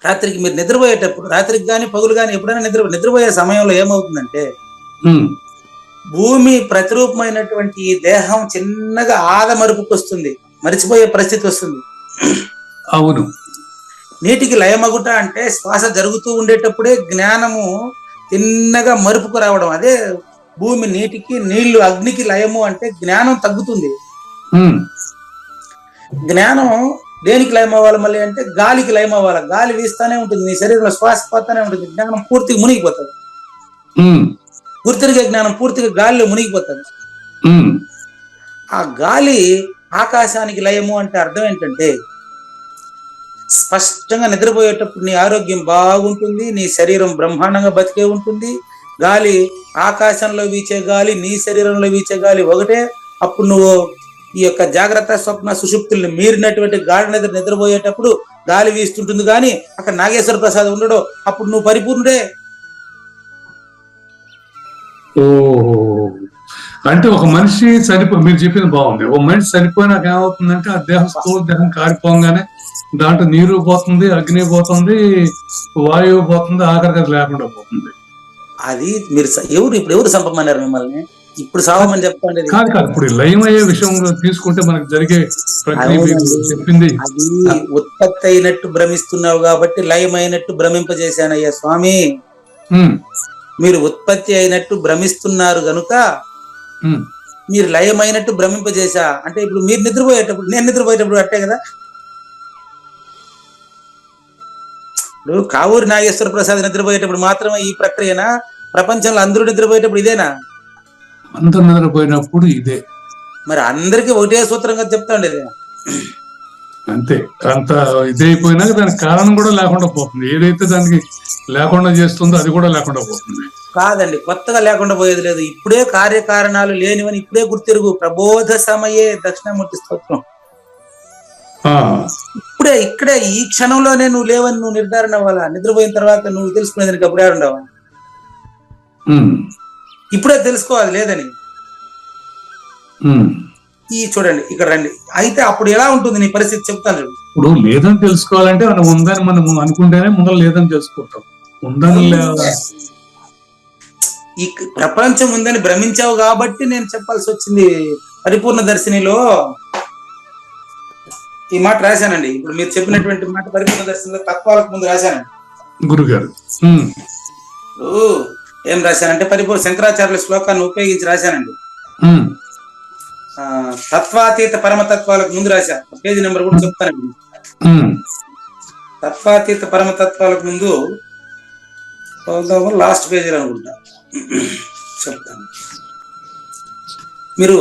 రాత్రికి మీరు నిద్రపోయేటప్పుడు, రాత్రికి కానీ పగులు కానీ ఎప్పుడైనా నిద్రపోయే సమయంలో ఏమవుతుందంటే, ఉమ్, భూమి ప్రతిరూపమైనటువంటి ఈ దేహం చిన్నగా ఆదమరుపుకు వస్తుంది, మరిచిపోయే పరిస్థితి వస్తుంది. అవును. నీటికి లయమగుట అంటే శ్వాస జరుగుతూ ఉండేటప్పుడే జ్ఞానము చిన్నగా మరుపుకు రావడం. అదే భూమి నీటికి, నీళ్లు అగ్నికి లయము అంటే జ్ఞానం తగ్గుతుంది. ఉమ్, జ్ఞానం దేనికి లయం అవ్వాలి మళ్ళీ అంటే గాలికి లయం అవ్వాలి. గాలి వీస్తానే ఉంటుంది, నీ శరీరంలో శ్వాస పోతానే ఉంటుంది, జ్ఞానం పూర్తిగా మునిగిపోతుంది. ఉమ్, గుర్తిరిగే జ్ఞానం పూర్తిగా గాలిలో మునిగిపోతుంది. ఉమ్, ఆ గాలి ఆకాశానికి లయము అంటే అర్థం ఏంటంటే, స్పష్టంగా నిద్రపోయేటప్పుడు నీ ఆరోగ్యం బాగుంటుంది, నీ శరీరం బ్రహ్మాండంగా బతికే ఉంటుంది. గాలి ఆకాశంలో వీచే గాలి, నీ శరీరంలో వీచే గాలి ఒకటే. అప్పుడు నువ్వు ఈ యొక్క జాగ్రత్త స్వప్న సుషుప్తుల్ని మీరినటువంటి గాఢ నిద్రపోయేటప్పుడు గాలి వీస్తుంటుంది, కానీ అక్కడ నాగేశ్వర ప్రసాద్ ఉండడు. అప్పుడు నువ్వు పరిపూర్ణుడే. ఓహో, అంటే ఒక మనిషి మీరు చెప్పింది బాగుంది. ఒక మనిషి చనిపోయినాక ఏమవుతుందంటే ఆ దేహం స్థూల దేహం కారిపోగానే దాంట్లో నీరు పోతుంది, అగ్ని పోతుంది, వాయువు పోతుంది, ఆఖరికి అది లేకుండా పోతుంది. అది మీరు ఎవరు చంపమన్నారు మిమ్మల్ని? ఇప్పుడు సావమని చెప్పండి. కాదు కాదు, ఇప్పుడు లయం అయ్యే విషయం తీసుకుంటే మనకు జరిగే ప్రక్రియ మీరు చెప్పింది. అది ఉత్పత్తి అయినట్టు భ్రమిస్తున్నావు కాబట్టి లయం అయినట్టు భ్రమింపజేశానయ్యా స్వామి. ఉమ్, మీరు ఉత్పత్తి అయినట్టు భ్రమిస్తున్నారు గనుక ఉమ్, మీరు లయమైనట్టు భ్రమింపజేశా. అంటే ఇప్పుడు మీరు నిద్రపోయేటప్పుడు, నేను నిద్రపోయేటప్పుడు అట్టే కదా. ఇప్పుడు కావూరి నాగేశ్వర ప్రసాద్ నిద్రపోయేటప్పుడు మాత్రమే ఈ ప్రక్రియనా? ప్రపంచంలో అందరూ నిద్రపోయేటప్పుడు ఇదేనా? అందరు నిద్రపోయినప్పుడు ఇదే. మరి అందరికీ ఒకటే సూత్రంగా చెప్తా ఉండేది. అంతే, అంత ఇదైపోయినాక దానికి కారణం కూడా లేకుండా పోతుంది. ఏదైతే దానికి లేకుండా చేస్తుందో అది కూడా లేకుండా పోతుంది. కాదండి, కొత్తగా లేకుండా పోయేది లేదు. ఇప్పుడే కార్యకారణాలు లేనివని ఇప్పుడే గుర్తిరుగు. ప్రబోధ సమయే దక్షిణామూర్తి స్తోత్రం. ఇప్పుడే ఇక్కడే ఈ క్షణంలోనే నువ్వు లేవని నువ్వు నిర్ధారణ అవ్వాలా. నిద్రపోయిన తర్వాత నువ్వు తెలుసుకునేదానికి అప్పుడే ఉండవా? ఇప్పుడే తెలుసుకోవాలి లేదని. ఈ చూడండి ఇక్కడ రండి. అయితే అప్పుడు ఎలా ఉంటుంది నీ పరిస్థితి చెప్తాను. ఇప్పుడు లేదని తెలుసుకోవాలంటే మనం ఉందని మనం అనుకుంటేనే ముందర లేదని తెలుసుకుంటాం. ఉందని ఈ ప్రపంచం ఉందని భ్రమించావు కాబట్టి నేను చెప్పాల్సి వచ్చింది. పరిపూర్ణ దర్శినిలో ఈ మాట రాశానండి. ఇప్పుడు మీరు చెప్పినటువంటి మాట పరిపూర్ణ దర్శనంలో తత్వాలకు ముందు రాశానండి గురుగారు. ఏం రాశానంటే పరిపూర్ణ శంకరాచార్యుల శ్లోకాన్ని ఉపయోగించి రాశానండి. తత్వాతీత పరమతత్వాలకు ముందు రాశా. పేజీ నెంబర్ కూడా చెప్తానండి. తత్వాతీత పరమతత్వాలకు ముందు లాస్ట్ పేజీలో అనుకుంటా చెప్తాను. మీరు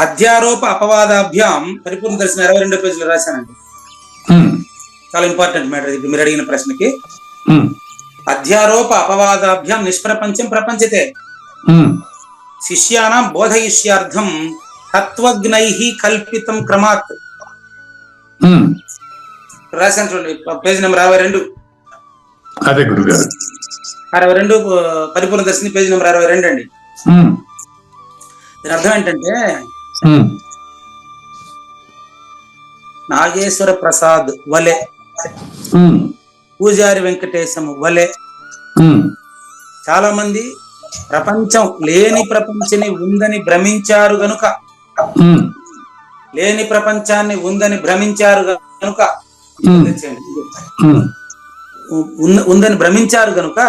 అధ్యారోప అపవాదాభ్యాం పరిపూర్ణ దర్శనం 22 పేజీలో రాశానండి. చాలా ఇంపార్టెంట్ మ్యాటర్ ఇది మీరు అడిగిన ప్రశ్నకి. అధ్యారోప అపవాదాభ్యాం నిష్ప్రపంచం ప్రపంచతే శిష్యానాం బోధయిష్యార్థం తత్వజ్ఞైః కల్పితం క్రమాత్ రాశాను చూడండి. Page number 62. అదే గురుగారు 62 పరిపూర్ణ దర్శిని పేజీ నెంబర్ 62 అండి. దీని అర్థం ఏంటంటే నాగేశ్వర ప్రసాద్ వలె, పూజారి వెంకటేశము వలె చాలా మంది ప్రపంచం లేని ప్రపంచని ఉందని భ్రమించారు గనుక, లేని ప్రపంచాన్ని ఉందని భ్రమించారు గనుక, ఉందని భ్రమించారు గనుక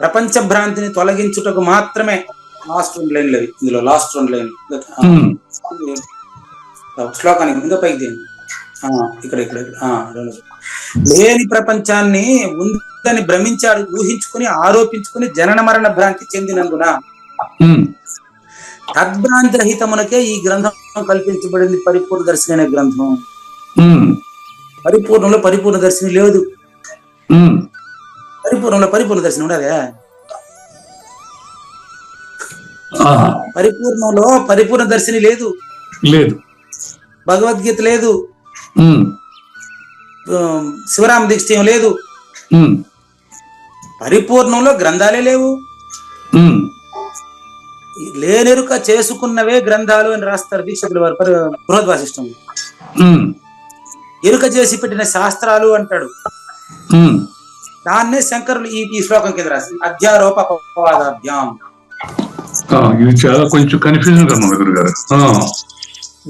ప్రపంచ భ్రాంతిని తొలగించుటకు మాత్రమే లాస్ట్ 2 లైన్లు అవి. ఇందులో లాస్ట్ 2 లైన్లు శ్లోకానికి ఇంకా పైకి తీయండి. ఇక్కడ లేని ప్రపంచాన్ని ఉందని భ్రమించాడు, ఊహించుకుని ఆరోపించుకుని జనన మరణ భ్రాంతి చెందినందున తద్భ్రాంతి రహితమునకే ఈ గ్రంథం కల్పించబడింది. పరిపూర్ణ దర్శిని అనే గ్రంథం. పరిపూర్ణంలో పరిపూర్ణ దర్శిని లేదు, పరిపూర్ణంలో పరిపూర్ణ దర్శనం ఉండదే. పరిపూర్ణంలో పరిపూర్ణ దర్శిని లేదు, భగవద్గీత లేదు, శివరామ దీక్ష లేదు, పరిపూర్ణంలో గ్రంథాలే లేవు. లేనెరుక చేసుకున్నవే గ్రంథాలు అని రాస్తారు దీక్షకుల వారు బృహద్వాసిష్టం. ఎరుక చేసి పెట్టిన శాస్త్రాలు అంటాడు. దాన్నే శంకరులు ఈ శ్లోకం కింద రాసి అధ్యారోప అపవాదాభ్యాం. ఇది చాలా కొంచెం కన్ఫ్యూజన్ గా ఉంది గురుగారు.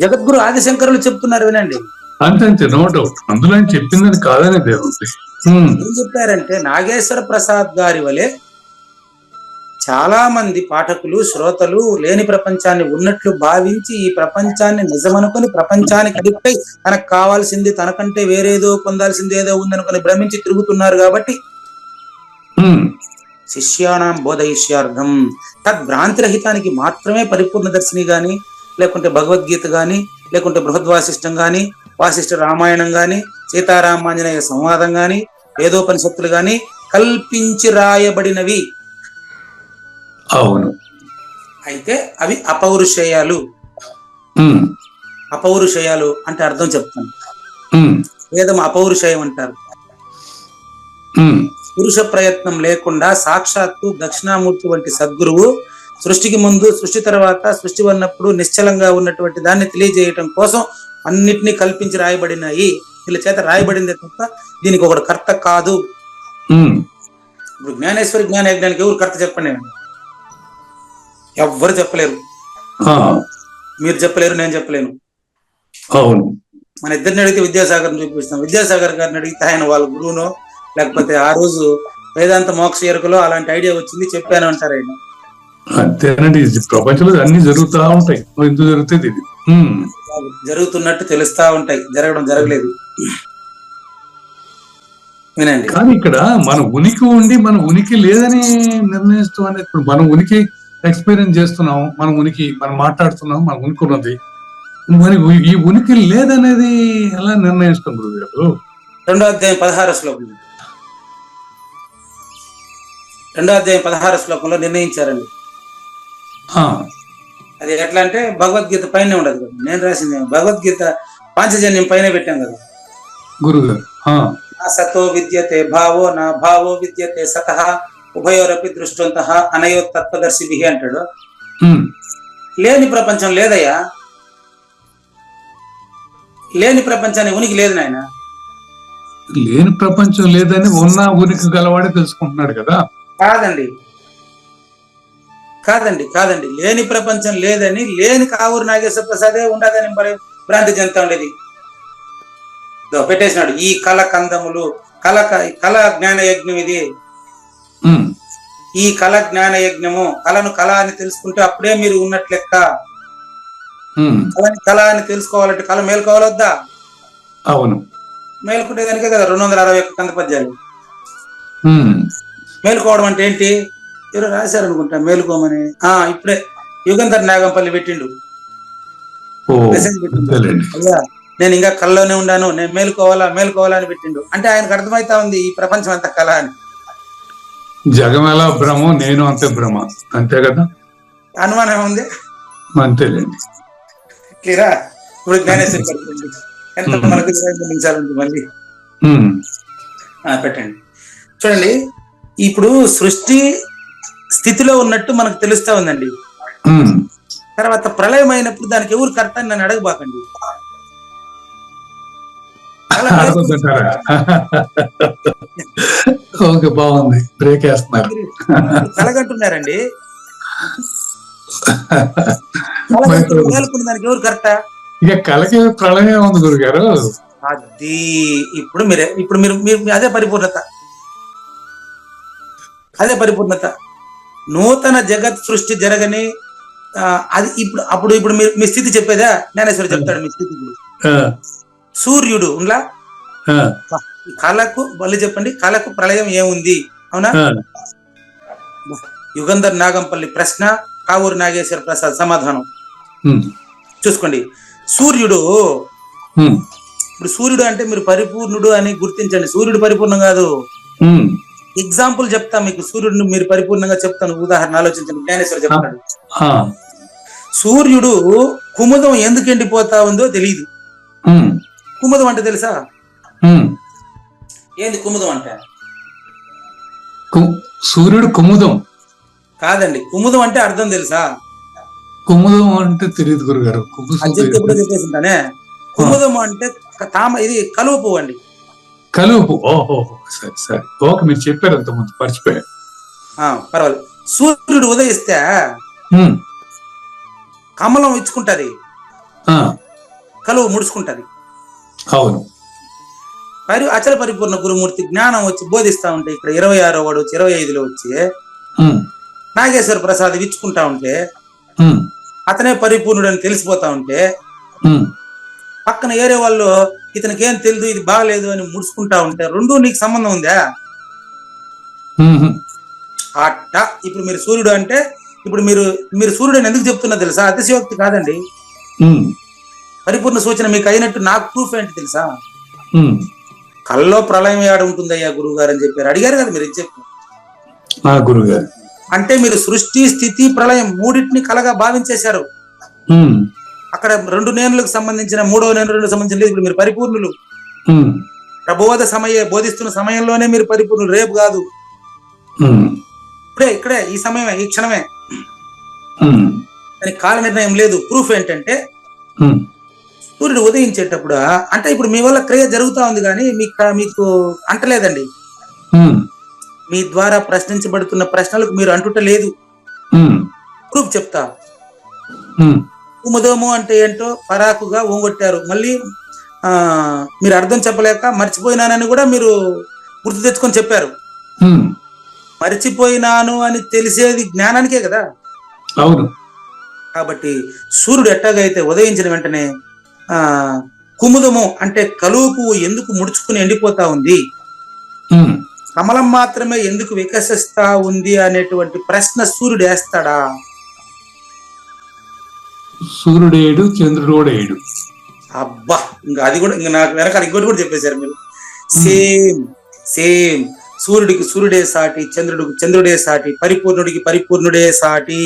జగద్గురు ఆదిశంకరులు చెప్తున్నారు, వినండి. అంతే, నో డౌట్. అందులో చెప్పిందని కాదనే దేవుడు ఏం చెప్పారంటే, నాగేశ్వర ప్రసాద్ గారి వలె చాలా మంది పాఠకులు శ్రోతలు లేని ప్రపంచాన్ని ఉన్నట్లు భావించి ఈ ప్రపంచాన్ని నిజమనుకొని ప్రపంచానికి అడిక్టై తనకు కావాల్సింది తనకంటే వేరేదో పొందాల్సింది ఏదో ఉందనుకొని భ్రమించి తిరుగుతున్నారు. కాబట్టి శిష్యానాం బోధయిష్యార్థం తద్భ్రాంతిరహితానికి మాత్రమే పరిపూర్ణ దర్శిని గాని, లేకుంటే భగవద్గీత గాని, లేకుంటే బృహద్వాసిష్టం గాని, వాసిష్ఠ రామాయణం గాని, సీతారామాంజనేయ సంవాదం గాని, వేదోపనిషత్తులు గాని కల్పించి రాయబడినవి. అవును. అయితే అవి అపౌరుషేయాలు. అపౌరుషేయాలు అంటే అర్థం చెప్తాను. వేదం అపౌరుషేయం అంటారు. పురుష ప్రయత్నం లేకుండా సాక్షాత్తు దక్షిణామూర్తి వంటి సద్గురువు సృష్టికి ముందు, సృష్టి తర్వాత, సృష్టి ఉన్నప్పుడు నిశ్చలంగా ఉన్నటువంటి దాన్ని తెలియజేయటం కోసం అన్నిటినీ కల్పించి రాయబడినాయి. వీళ్ళ చేత రాయబడిందే తప్ప దీనికి ఒకటి కర్త కాదు. ఇప్పుడు జ్ఞానేశ్వరి జ్ఞాన యజ్ఞానికి ఎవరు కర్త చెప్పండి? ఎవ్వరు చెప్పలేరు. మీరు చెప్పలేరు, నేను చెప్పలేను. అవును. మన ఇద్దరిని అడిగితే విద్యాసాగర్ చూపిస్తాం. విద్యాసాగర్ గారిని అడిగితే ఆయన వాళ్ళ గురువునో, లేకపోతే ఆ రోజు వేదాంత మోక్ష ఎరుకలో అలాంటి ఐడియా వచ్చింది చెప్పాను అంటారు ఆయన. అంతేనండి, ప్రపంచంలో అన్ని జరుగుతూ ఉంటాయి. ఎందుకు జరుగుతుంది? ఇది జరుగుతున్నట్టు తెలుస్తా ఉంటాయి, జరగడం జరగలేదు. వినండి. కానీ ఇక్కడ మన ఉనికి ఉండి మన ఉనికి లేదని నిర్ణయిస్తాం అనేది. ఇప్పుడు మనం ఉనికి ఎక్స్పీరియన్స్ చేస్తున్నాం, మన ఉనికి మనం మాట్లాడుతున్నాం, మన ఉనికి ఉన్నది. మరి ఈ ఉనికి లేదనేది ఎలా నిర్ణయిస్తాం గురుగారు? 2వ అధ్యాయం 16వ శ్లోకం. 2వ అధ్యాయం 16వ శ్లోకంలో నిర్ణయించారండి. అది ఎట్లా అంటే భగవద్గీత పైన ఉండదు కదా, నేను రాసింది భగవద్గీత పాంచజన్యం పైన పెట్టాం కదా గురుగారు. నా సతో విద్యతే భావో నా భావో విద్యతే సతః ఉభయోరపి దృష్టంతః అనయో తత్వదర్శిభి అంటాడు. లేని ప్రపంచం లేదయ్యా, లేని ప్రపంచాన్ని ఉనికి లేదు నాయన. లేని ప్రపంచం లేదని ఉన్న ఉనికి గలవాడే తెలుసుకుంటున్నాడు కదా. కాదండి, కాదండి, కాదండి. లేని ప్రపంచం లేదని, లేని కావూరు నాగేశ్వర ప్రసాదే ఉండదని భ్రాంతి చెందుతా ఉండేది. పెట్టేసినాడు. ఈ కళ కందములు కళ జ్ఞాన యజ్ఞం. ఇది ఈ కళ జ్ఞాన యజ్ఞము. కళను కళ అని తెలుసుకుంటే అప్పుడే మీరు ఉన్నట్లు లెక్క. కళని కళ అని తెలుసుకోవాలంటే కళ మేలుకోవాలొద్దా? అవును, మేలుకుంటే దానికే కదా 261 కంద పద్యాలు. మేలుకోవడం అంటే ఏంటి? ఎవరో రాశారనుకుంటా మేలుకోమని. ఇప్పుడే యుగంధర్ నాగంపల్లి పెట్టిండు మెసేజ్ పెట్టిండు. అయ్యా నేను ఇంకా కళ్ళలోనే ఉన్నాను, నేను మేలుకోవాలా అని పెట్టిండు. అంటే ఆయనకు అర్థమైతా ఉంది ఈ ప్రపంచం అంతా కళ అని. జగం ఎలా భ్రమ, నేను అంతే భ్రమ, అంతే కదా. అనుమానం ఉంది. అంతేలేండి. క్లియరా? ఇప్పుడు జ్ఞానేశ్వరి ఎంత మనకు 25 నిమిషాలు ఉంది మళ్ళీ పెట్టండి. చూడండి, ఇప్పుడు సృష్టి స్థితిలో ఉన్నట్టు మనకు తెలుస్తా ఉందండి. తర్వాత ప్రళయం అయినప్పుడు దానికి ఎవరు కర్త అని నన్ను అడగబాకండి. ఆడుతుంటారా? ఓకే, బాగుంది. బ్రేక్ వేస్తున్నారు. కలగంటున్నారండి. దానికి ఎవరు కరెక్టా? ఇక కలకి ప్రళయం ఉంది గురుగారు. అది ఇప్పుడు మీరు అదే పరిపూర్ణత. నూతన జగత్ సృష్టి జరగని అది ఇప్పుడు మీరు మీ స్థితి చెప్పేదా? జ్ఞానేశ్వరి చెప్తాడు మీ స్థితి. సూర్యుడు ఉండ్లా కళకు మళ్ళీ చెప్పండి, కళకు ప్రళయం ఏముంది? అవునా? యుగంధర్ నాగంపల్లి ప్రశ్న, కావూరు నాగేశ్వర ప్రసాద్ సమాధానం. చూసుకోండి. సూర్యుడు, ఇప్పుడు సూర్యుడు అంటే మీరు పరిపూర్ణుడు అని గుర్తించండి. సూర్యుడు పరిపూర్ణం కాదు. ఎగ్జాంపుల్ చెప్తా మీకు, సూర్యుడిని మీరు పరిపూర్ణంగా చెప్తాను. ఉదాహరణ ఆలోచించండి. జ్ఞానేశ్వర చెప్తాడు. సూర్యుడు కుముదం ఎందుకు ఎండిపోతా ఉందో తెలియదు. కుముదం అంటే తెలుసా? ఏంది కుముదం అంటే? సూర్యుడు కుముదం కాదండి. కుముదం అంటే అర్థం తెలుసా? కుముదం అంటే తెలియదు గురుగారు. చెప్పేసింటానే. కుముదం అంటే ఇది కలువ పువ్వు అండి. కలువ పువ్వు. ఓహో, సరే సరే, ఓకే. మీరు చెప్పారు అంత ముందు, మర్చిపోయా. పర్వాలేదు. సూర్యుడు ఉదయిస్తే కమలం ఇచ్చుకుంటది, కలువ ముడుచుకుంటది. అవును. అచల పరిపూర్ణ గురుమూర్తి జ్ఞానం వచ్చి బోధిస్తా ఉంటే, ఇక్కడ 26వ వాడు వచ్చి 25లో వచ్చి నాగేశ్వర ప్రసాద్ ఇచ్చుకుంటా ఉంటే, అతనే పరిపూర్ణుడు అని తెలిసిపోతా ఉంటే, పక్కన ఏరే వాళ్ళు ఇతనికి ఏం తెలియదు, ఇది బాగలేదు అని ముడుచుకుంటా ఉంటే, రెండు నీకు సంబంధం ఉందా? అట్ట ఇప్పుడు మీరు సూర్యుడు అంటే, ఇప్పుడు మీరు సూర్యుడు అని ఎందుకు చెప్తున్నా తెలుసా? అతిశయోక్తి కాదండి. పరిపూర్ణ సూచన మీకు అయినట్టు నాకు ప్రూఫ్ ఏంటి తెలుసా? కల్లో ప్రళయం ఏడ ఉంటుందయ్యా గురువు గారు అని చెప్పారు. అడిగారు కదా మీరు, చెప్పారు గురుగారు. అంటే మీరు సృష్టి, స్థితి, ప్రళయం మూడింటిని కలగా భావించేశారు. అక్కడ 2 నేనులకు సంబంధించిన 3వ నేనులకు సంబంధించిన లేదు. ఇప్పుడు మీరు పరిపూర్ణులు. బోధిస్తున్న సమయంలోనే మీరు పరిపూర్ణులు, రేపు కాదు. ఇక్కడే ఈ సమయమే, ఈ క్షణమే. దానికి కాల నిర్ణయం లేదు. ప్రూఫ్ ఏంటంటే సూర్యుడు ఉదయించేటప్పుడు, అంటే ఇప్పుడు మీ వల్ల క్రియ జరుగుతా ఉంది కానీ మీకు అంటలేదండి. మీ ద్వారా ప్రశ్నించబడుతున్న ప్రశ్నలకు మీరు అంటుట లేదు. ప్రూఫ్ చెప్తా. కుముదము అంటే ఏంటో పరాకుగా ఓంగొట్టారు. మళ్ళీ మీరు అర్థం చెప్పలేక మర్చిపోయినానని కూడా మీరు గుర్తు తెచ్చుకొని చెప్పారు. మర్చిపోయినాను అని తెలిసేది జ్ఞానానికే కదా. అవును. కాబట్టి సూర్యుడు ఎట్టాగైతే ఉదయించిన వెంటనే కుముదము అంటే కలువ పువ్వు ఎందుకు ముడుచుకుని ఎండిపోతా ఉంది, కమలం మాత్రమే ఎందుకు వికసిస్తా ఉంది అనేటువంటి ప్రశ్న సూర్యుడు వేస్తాడా? సూర్యుడేడు, చంద్రుడు కూడా ఏడు. అబ్బా, ఇంకా అది కూడా, ఇంకా నాకు వెనకాల ఇంకోటి కూడా చెప్పేశారు మీరు. సేమ్ సూర్యుడికి సూర్యుడే సాటి, చంద్రుడికి చంద్రుడే సాటి, పరిపూర్ణుడికి పరిపూర్ణుడే సాటి.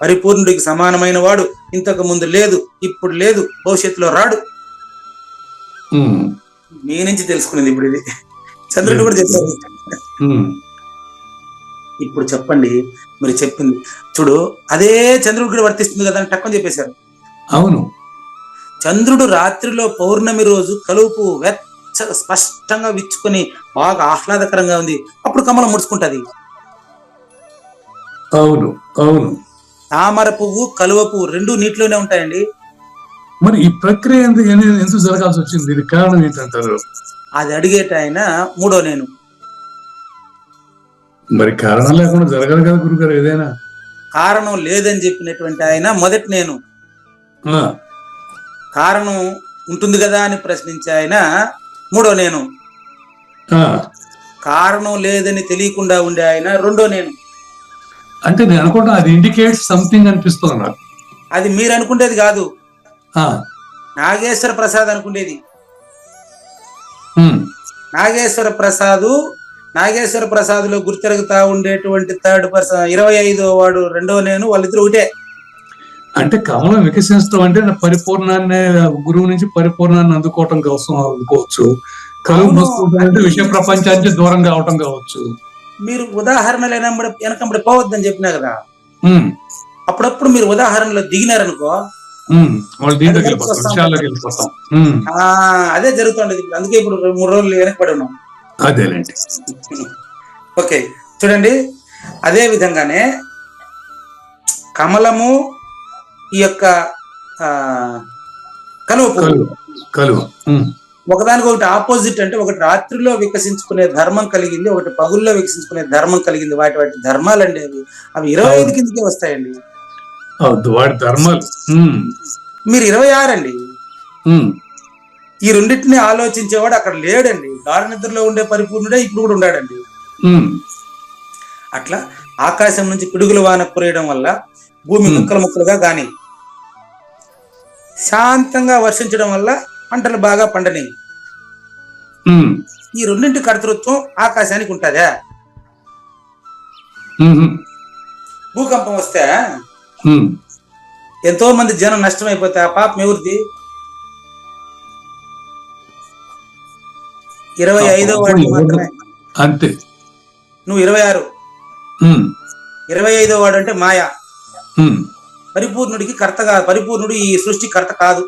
పరిపూర్ణుడికి సమానమైన వాడు ఇంతకు ముందు లేదు, ఇప్పుడు లేదు, భవిష్యత్తులో రాడు. మీ నుంచి తెలుసుకునేది ఇప్పుడు ఇది. చంద్రుడు కూడా చెప్పారు. ఇప్పుడు చెప్పండి, మీరు చెప్పింది చూడు, అదే చంద్రుడు కూడా వర్తిస్తుంది కదా అని టక్కని చెప్పేశారు. అవును. చంద్రుడు రాత్రిలో పౌర్ణమి రోజు కలుపు స్పష్టంగా విచ్చుకొని బాగా ఆహ్లాదకరంగా ఉంది, అప్పుడు కమలం ముడుచుకుంటది. అవును అవును. తామర పువ్వు, కలువ పువ్వు రెండు నీటిలోనే ఉంటాయండి. మరి ఈ ప్రక్రియ ఎందుకు జరగాల్సి వచ్చింది? ఇది కారణం ఏంటంటారు? అది అడిగేట ఆయన 3వ నేను. మరి కారణం లేకుండా జరగదు కదా గురుగారు ఏదైనా. కారణం లేదని చెప్పినటువంటి ఆయన మొదటి నేను. కారణం ఉంటుంది కదా అని ప్రశ్నించే ఆయన 3వ నేను. కారణం లేదని తెలియకుండా ఉండే ఆయన 2వ నేను. అంటే నేను అనుకుంటా అది ఇండికేట్స్ సంథింగ్ అనిపిస్తుంది నాకు. అది మీరు అనుకునేది కాదు, నాగేశ్వర ప్రసాద్ అనుకునేది. నాగేశ్వర ప్రసాద్ లో గుర్తిరుగుతా ఉండేటువంటి 3rd పర్సన్ 25వ వాడు 2వ నేను, వాళ్ళిద్దరు ఒకటే. అంటే కమలం వికసించడం అంటే పరిపూర్ణాన్ని, గురువు నుంచి పరిపూర్ణాన్ని అందుకోవటం కోసం అనుకోవచ్చు. కలుపు అంటే విషయ ప్రపంచానికి దూరం కావటం కావచ్చు. మీరు ఉదాహరణలు వెనకంబడి పోవద్దని చెప్పినా కదా. అప్పుడప్పుడు మీరు ఉదాహరణలో దిగినారనుకో, వాళ్ళు దీంట్లోకి వెళ్ళిపోతాం, విషయాల్లోకి వెళ్ళిపోతాం. అదే జరుగుతుండేది. అందుకే ఇప్పుడు 3 రోజులు వెనకబడి ఉన్నాం. అదేలేండి. ఓకే, చూడండి. అదే విధంగానే కమలము, ఈ యొక్క కలువ కలువ ఒకదానికి ఆపోజిట్. అంటే ఒకటి రాత్రిలో వికసించుకునే ధర్మం కలిగింది, ఒకటి పగుల్లో వికసించుకునే ధర్మం కలిగింది. వాటి ధర్మాలండి అవి 25 కిందకే వస్తాయండి. వాటి ధర్మాలు. మీరు 26 అండి. ఈ రెండింటిని ఆలోచించేవాడు అక్కడ లేడండి. గాఢ నిద్రలో ఉండే పరిపూర్ణుడే ఇప్పుడు కూడా ఉన్నాడండి. అట్లా ఆకాశం నుంచి పిడుగుల వాన కురియడం వల్ల భూమి ముక్కలు ముక్కలుగా గాని, శాంతంగా వర్షించడం వల్ల పంటలు బాగా పండని. ఈ రెండింటి కర్తృత్వం ఆకాశానికి ఉంటుందా? భూకంపం వస్తే ఎంతో మంది జనం నష్టం అయిపోతే ఆ పాపం ఎవరిది? 25వ వాడికి మాత్రమే. అంతే. నువ్వు 26, 25వ వాడు అంటే మాయ. పరిపూర్ణుడికి కర్త కాదు. పరిపూర్ణుడు ఈ సృష్టి కర్త కాదు.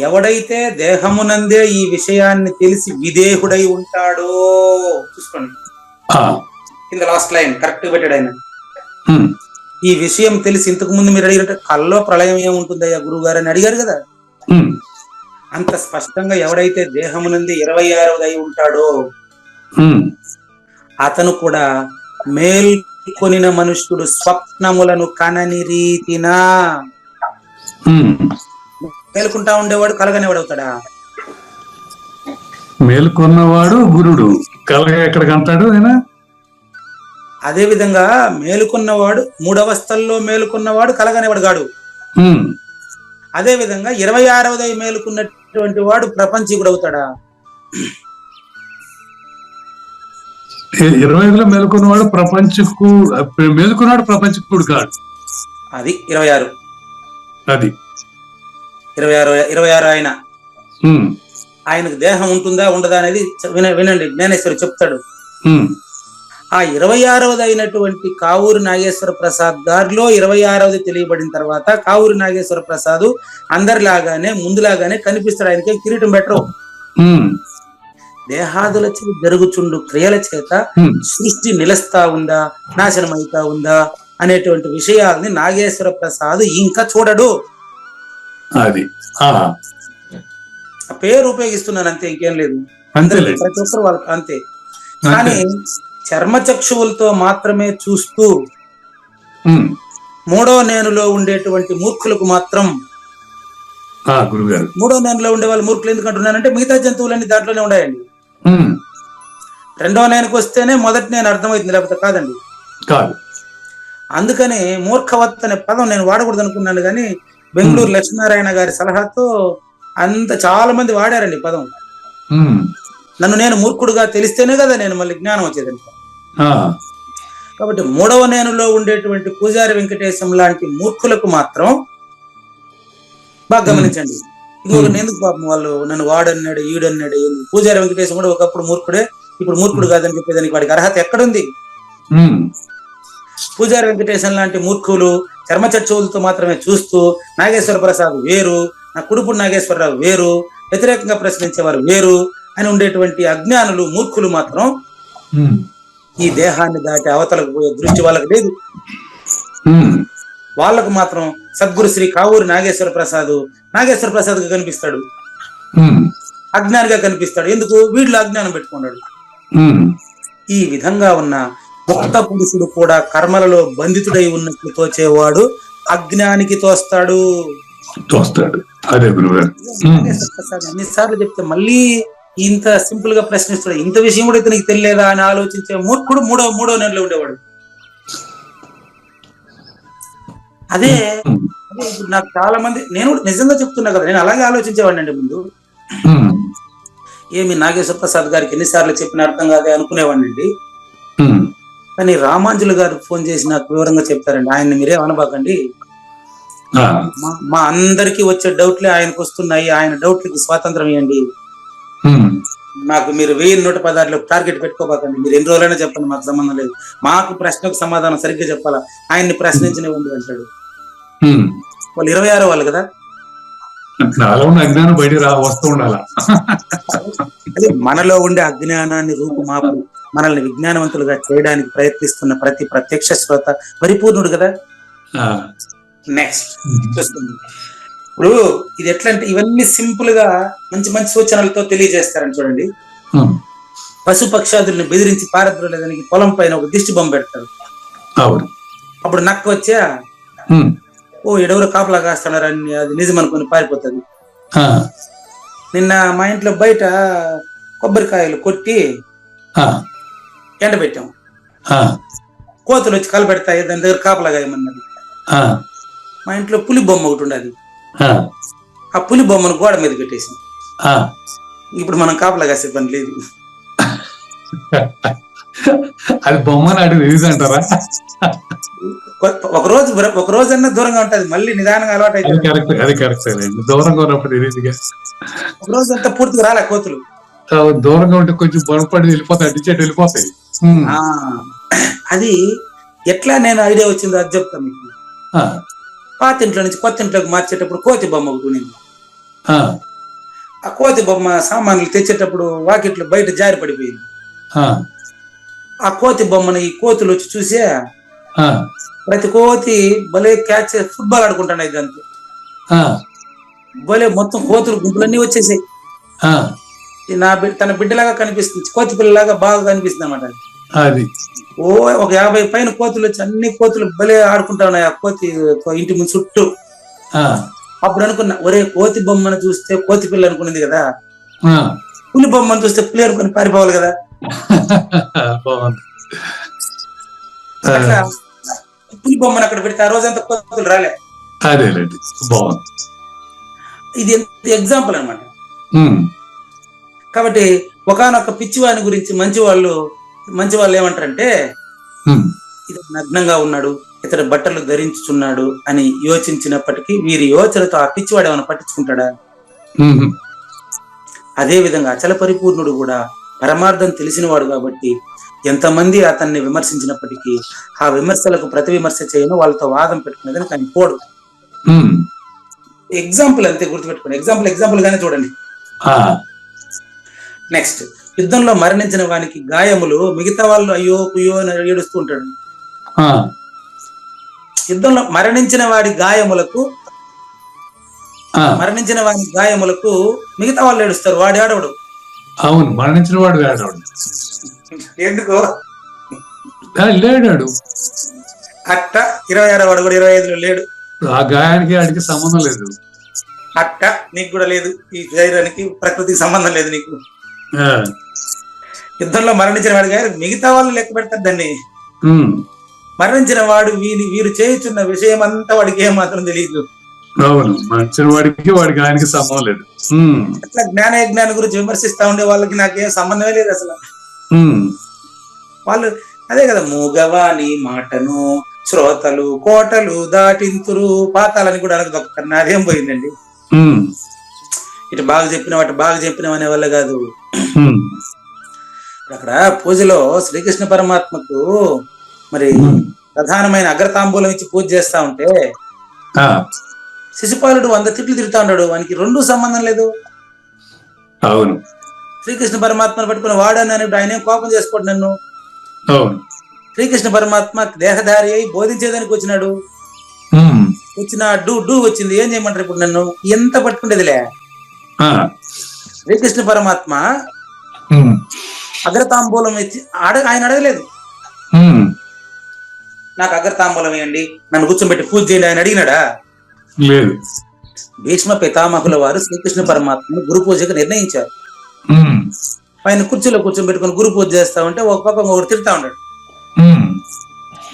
ఎవడైతే దేహమునందే ఈ విషయాన్ని తెలిసి విదేహుడై ఉంటాడో, చూసుకోండి కింద లాస్ట్ లైన్ కరెక్ట్ పెట్టాడు ఆయన. ఈ విషయం తెలిసి, ఇంతకు ముందు మీరు అడిగినట్టు కల్లో ప్రళయం ఏముంటుందయ్యా గురువు గారు అని అడిగారు కదా, అంత స్పష్టంగా ఎవడైతే దేహమునంది 26వదై ఉంటాడో అతను కూడా మేల్కొనిన మనుష్యుడు స్వప్నములను కనని రీతినా. మేలుకుంటా ఉండేవాడు కలగనేవాడు అవుతాడా? మేలుకున్నవాడు గురుడు, కలగ ఎక్కడికి అంటాడు ఆయన. అదే విధంగా మేలుకున్నవాడు, 3 అవస్థల్లో మేలుకున్నవాడు కలగనేవాడు గాడు. అదే విధంగా 26వదై మేలుకున్నటువంటి వాడు ప్రపంచీకుడు అవుతాడా? 25లో మేలుకున్నవాడు మేలుకున్నాడు ప్రపంచకుడు కాదు. అది 26. అది 26 ఆయనకు దేహం ఉంటుందా ఉండదా అనేది వినండి, జ్ఞానేశ్వరి చెప్తాడు. ఆ 26వది అయినటువంటి కావూరి నాగేశ్వర ప్రసాద్ గారిలో 26వది తెలియబడిన తర్వాత కావూరి నాగేశ్వర ప్రసాద్ అందరిలాగానే ముందులాగానే కనిపిస్తాడు. ఆయనకే కిరీటం పెట్టరు. దేహాదుల చేత జరుగుచుండు క్రియల చేత సృష్టి నిలుస్తా ఉందా, నాశనం అవుతా ఉందా అనేటువంటి విషయాల్ని నాగేశ్వర ప్రసాద్ ఇంకా చూడడు. అది ఆ పేరు ఉపయోగిస్తున్నాను అంతే, ఇంకేం లేదు. ప్రతి ఒక్కరు వాళ్ళకి అంతే. కానీ చర్మచక్షువులతో మాత్రమే చూస్తూ 3వ నేనులో ఉండేటువంటి మూర్ఖులకు మాత్రం, గురుగారు 3వ నేనులో ఉండే వాళ్ళు మూర్ఖులు ఎందుకు అంటున్నానంటే మిగతా జంతువులన్నీ దాంట్లోనే ఉన్నాయండి. 2వ నేనుకు వస్తేనే మొదటి నేను అర్థమవుతుంది, లేకపోతే కాదండి. అందుకని మూర్ఖవత్ అనే పదం నేను వాడకూడదు అనుకున్నాను, కానీ బెంగళూరు లక్ష్మీనారాయణ గారి సలహాతో చాలా మంది వాడారండి పదం. నన్ను నేను మూర్ఖుడుగా తెలిస్తేనే కదా నేను మళ్ళీ జ్ఞానం వచ్చేదండి. కాబట్టి 3వ నేనులో ఉండేటువంటి పూజారి వెంకటేశం లాంటి మూర్ఖులకు మాత్రం బాగా గమనించండి. ఇంకొకటి ఎందుకు పాపం వాళ్ళు నన్ను వాడన్నాడు ఈడన్నాడు. పూజారి వెంకటేశం కూడా ఒకప్పుడు మూర్ఖుడే, ఇప్పుడు మూర్ఖుడు కాదని చెప్పేదానికి వాడికి అర్హత ఎక్కడుంది? పూజారి వెంకటేశం లాంటి మూర్ఖులు చర్మచర్చవులతో మాత్రమే చూస్తూ నాగేశ్వర ప్రసాద్ వేరు, నా కుడుపుడు నాగేశ్వరరావు వేరు, వ్యతిరేకంగా ప్రశ్నించేవారు వేరు అని ఉండేటువంటి అజ్ఞానులు మూర్ఖులు మాత్రం ఈ దేహాన్ని దాటి అవతలకు పోయే దృష్టి వాళ్ళకి లేదు. వాళ్ళకు మాత్రం సద్గురు శ్రీ కావూరి నాగేశ్వర ప్రసాద్ గా కనిపిస్తాడు, అజ్ఞానిగా కనిపిస్తాడు. ఎందుకు? వీళ్ళు అజ్ఞానం పెట్టుకున్నాడు. ఈ విధంగా ఉన్న ముక్త పురుషుడు కూడా కర్మలలో బంధితుడై ఉన్నట్లు తోచేవాడు అజ్ఞానికి తోస్తాడు. అదే గురుగారు అన్నిసార్లు చెప్తే మళ్ళీ ఇంత సింపుల్ గా ప్రశ్నిస్తాడు. ఇంత విషయం కూడా ఇతనికి తెలియదా అని ఆలోచించే మూర్ఖుడు 3వ నెలలో ఉండేవాడు. అదే నాకు చాలా మంది, నేను నిజంగా చెప్తున్నా కదా, నేను అలాగే ఆలోచించేవాడిని అండి ముందు. ఏమి నాగేశ్వర ప్రసాద్ గారికి ఎన్నిసార్లు చెప్పిన అర్థం కాదే అనుకునేవాడిని అండి. కానీ రామాంజులు గారు ఫోన్ చేసి నాకు వివరంగా చెప్తారండి, ఆయన్ని మీరే అనబాకండి, మా అందరికి వచ్చే డౌట్లే ఆయనకు వస్తున్నాయి, ఆయన డౌట్లకి స్వాతంత్రం ఇవ్వండి, మాకు మీరు 1116 టార్గెట్ పెట్టుకోబాకండి, మీరు ఎన్ని రోజులైనా చెప్పండి, మాకు సంబంధం లేదు, మాకు ప్రశ్నకు సమాధానం సరిగ్గా చెప్పాలా, ఆయన్ని ప్రశ్నించనివ్వండి అంటాడు. వాళ్ళు 26 వాళ్ళు కదా. నాలో ఉన్న అజ్ఞానం బయట వస్తూ ఉండాలా. అదే మనలో ఉండే అజ్ఞానాన్ని రూపుమాపు మనల్ని విజ్ఞానవంతులుగా చేయడానికి ప్రయత్నిస్తున్న ప్రతి ప్రత్యక్ష శ్రోత పరిపూర్ణుడు కదా. నెక్స్ట్ చూస్తుంది. ఇప్పుడు ఇది ఎట్లా అంటే ఇవన్నీ సింపుల్ గా మంచి మంచి సూచనలతో తెలియజేస్తారని చూడండి. పశు పక్షాదుల్ని బెదిరించి పారద్రోలేదానికి పొలం పైన ఒక దిష్టి బొమ్మ పెడతారు. అప్పుడు నక్క వచ్చా ఓ ఎడవరు కాపలా కాస్తున్నారని అది నిజం అనుకుని పారిపోతుంది. నిన్న మా ఇంట్లో బయట కొబ్బరికాయలు కొట్టి ఎండబెట్టాం. కోతులు వచ్చి కలబెడతాయి, దాని దగ్గర కాపలాగా ఏమన్నది. మా ఇంట్లో పులి బొమ్మ ఒకటి ఉండదు. ఆ పులి బొమ్మను గోడ మీద పెట్టేసి ఇప్పుడు మనం కాపలా కాసే పని లేదు. అది బొమ్మ నాటి అంటారా? ఒక రోజన్నా దూరంగా ఉంటది, మళ్ళీ నిదానంగా అలవాటు అయితే దూరంగా ఉన్నప్పుడు తెలియదుగా. ఒక రోజు అంతా పూర్తిగా రాలే కోతులు. దూరంగా ఉంటే కొంచెం బొరపడి వెళ్ళిపోతాయి, అడ్డిచేటి వెళ్ళిపోతాయి. అది ఎట్లా నేను ఐడియా వచ్చిందో అది చెప్తాను మీకు. పాత ఇంట్లో నుంచి కొత్త ఇంట్లోకి మార్చేటప్పుడు కోతి బొమ్మ ఒకటి ఉంది. ఆ కోతి బొమ్మ సామాన్లు తెచ్చేటప్పుడు వాకిట్లో బయట జారి పడిపోయింది. ఆ కోతి బొమ్మను ఈ కోతులు వచ్చి చూసే ప్రతి కోతి భలే క్యాచ్ ఫుట్బాల్ ఆడుకుంటాయి దాంతో. భలే మొత్తం కోతులు గుంపులన్నీ వచ్చేసాయి. తన బిడ్డలాగా కనిపిస్తుంది, కోతి పిల్లలాగా బాగా కనిపిస్తుంది అన్నమాట. అది ఓ ఒక 50 పైన కోతులు వచ్చి అన్ని కోతులు భలే ఆడుకుంటా ఉన్నాయి ఆ కోతి ఇంటి ముందు చుట్టూ. అప్పుడు అనుకున్నా, ఒరే కోతి బొమ్మను చూస్తే కోతి పిల్ల అనుకున్నది కదా, పులి బొమ్మను చూస్తే పులి అనుకుని పారిపోవాలి కదా. అట్లా పులి బొమ్మను అక్కడ పెడితే ఆ రోజంతా కోతులు రాలే. ఇది ఎగ్జాంపుల్ అనమాట. కాబట్టి ఒకనొక పిచ్చివాని గురించి మంచి వాళ్ళు ఏమంటారంటే, ఇతడు నగ్నంగా ఉన్నాడు, ఇతడు బట్టలు ధరించుచున్నాడు అని యోచించినప్పటికీ వీరి యోచనతో ఆ పిచ్చివాడు ఏమైనా పట్టించుకుంటాడా? అదే విధంగా అచల పరిపూర్ణుడు కూడా పరమార్థం తెలిసినవాడు కాబట్టి ఎంతమంది అతన్ని విమర్శించినప్పటికీ ఆ విమర్శలకు ప్రతి విమర్శ చేయను, వాళ్ళతో వాదం పెట్టుకునేదని కానీ పోడు. ఎగ్జాంపుల్ అంతే, గుర్తుపెట్టుకోండి. ఎగ్జాంపుల్ గానే చూడండి. నెక్స్ట్, యుద్ధంలో మరణించిన వానికి గాయములు మిగతా వాళ్ళు అయ్యో కుయ్యో అని ఏడుస్తూ ఉంటాడు. యుద్ధంలో మరణించిన వాడి గాయములకు మిగతా వాళ్ళు ఏడుస్తారు, వాడు ఏడవడు. అవును, మరణించిన వాడు ఏడవడు. ఎందుకో లేడాడు. అట్ట 26 వాడు కూడా 25లో లేడు. ఆ గాయానికి వాడికి సంబంధం లేదు. అట్ట నీకు కూడా లేదు, ఈ ధైర్యానికి ప్రకృతికి సంబంధం లేదు నీకు. యుద్ధంలో మరణించిన వాడి గారు మిగతా వాళ్ళు లెక్క పెడతారు దాన్ని. మరణించిన వాడు వీరు చేయుచున్న విషయం అంతా వాడికి ఏం మాత్రం తెలియదు. అవును, మరణించిన వాడికి ఆయనకి సంబంధం లేదు. అట్లా జ్ఞాన గురించి విమర్శిస్తా ఉండే వాళ్ళకి నాకేం సంబంధమే లేదు అసలు. వాళ్ళు అదే కదా, మూగవాని మాటను శ్రోతలు కోటలు దాటింతురు పాతాలని కూడా అనకు. నాదేం పోయిందండి, ఇటు బాగా చెప్పినాం అనే వల్ల కాదు. అక్కడ పూజలో శ్రీకృష్ణ పరమాత్మకు మరి ప్రధానమైన అగ్రతాంబూలం ఇచ్చి పూజ చేస్తా ఉంటే శిశుపాలుడు 100 తిట్లు తిరుగుతా ఉన్నాడు, వానికి 2 సంబంధం లేదు. అవును, శ్రీకృష్ణ పరమాత్మను పట్టుకుని వాడని ఆయన ఏం కోపం చేసుకోడు నన్ను. శ్రీకృష్ణ పరమాత్మ దేహధారి అయి బోధించేదానికి వచ్చినాడు. వచ్చిన డూ వచ్చింది, ఏం చేయమంటారు ఇప్పుడు నన్ను? ఎంత పట్టుకుంటేదిలే. శ్రీకృష్ణ పరమాత్మ అగ్రతాంబూలం ఇచ్చి ఆయన అడగలేదు, నాకు అగ్రతాంబూలం వేయండి, నన్ను కూర్చోబెట్టి పూజ చేయండి ఆయన అడిగినాడా? లేదు. భీష్మ పితామహుల వారు శ్రీకృష్ణ పరమాత్మను గురు పూజకు నిర్ణయించారు. ఆయన కుర్చీలో కూర్చోబెట్టుకుని గురు పూజ చేస్తా ఉంటే ఒక పక్క ఒకటి తిడతా ఉన్నాడు.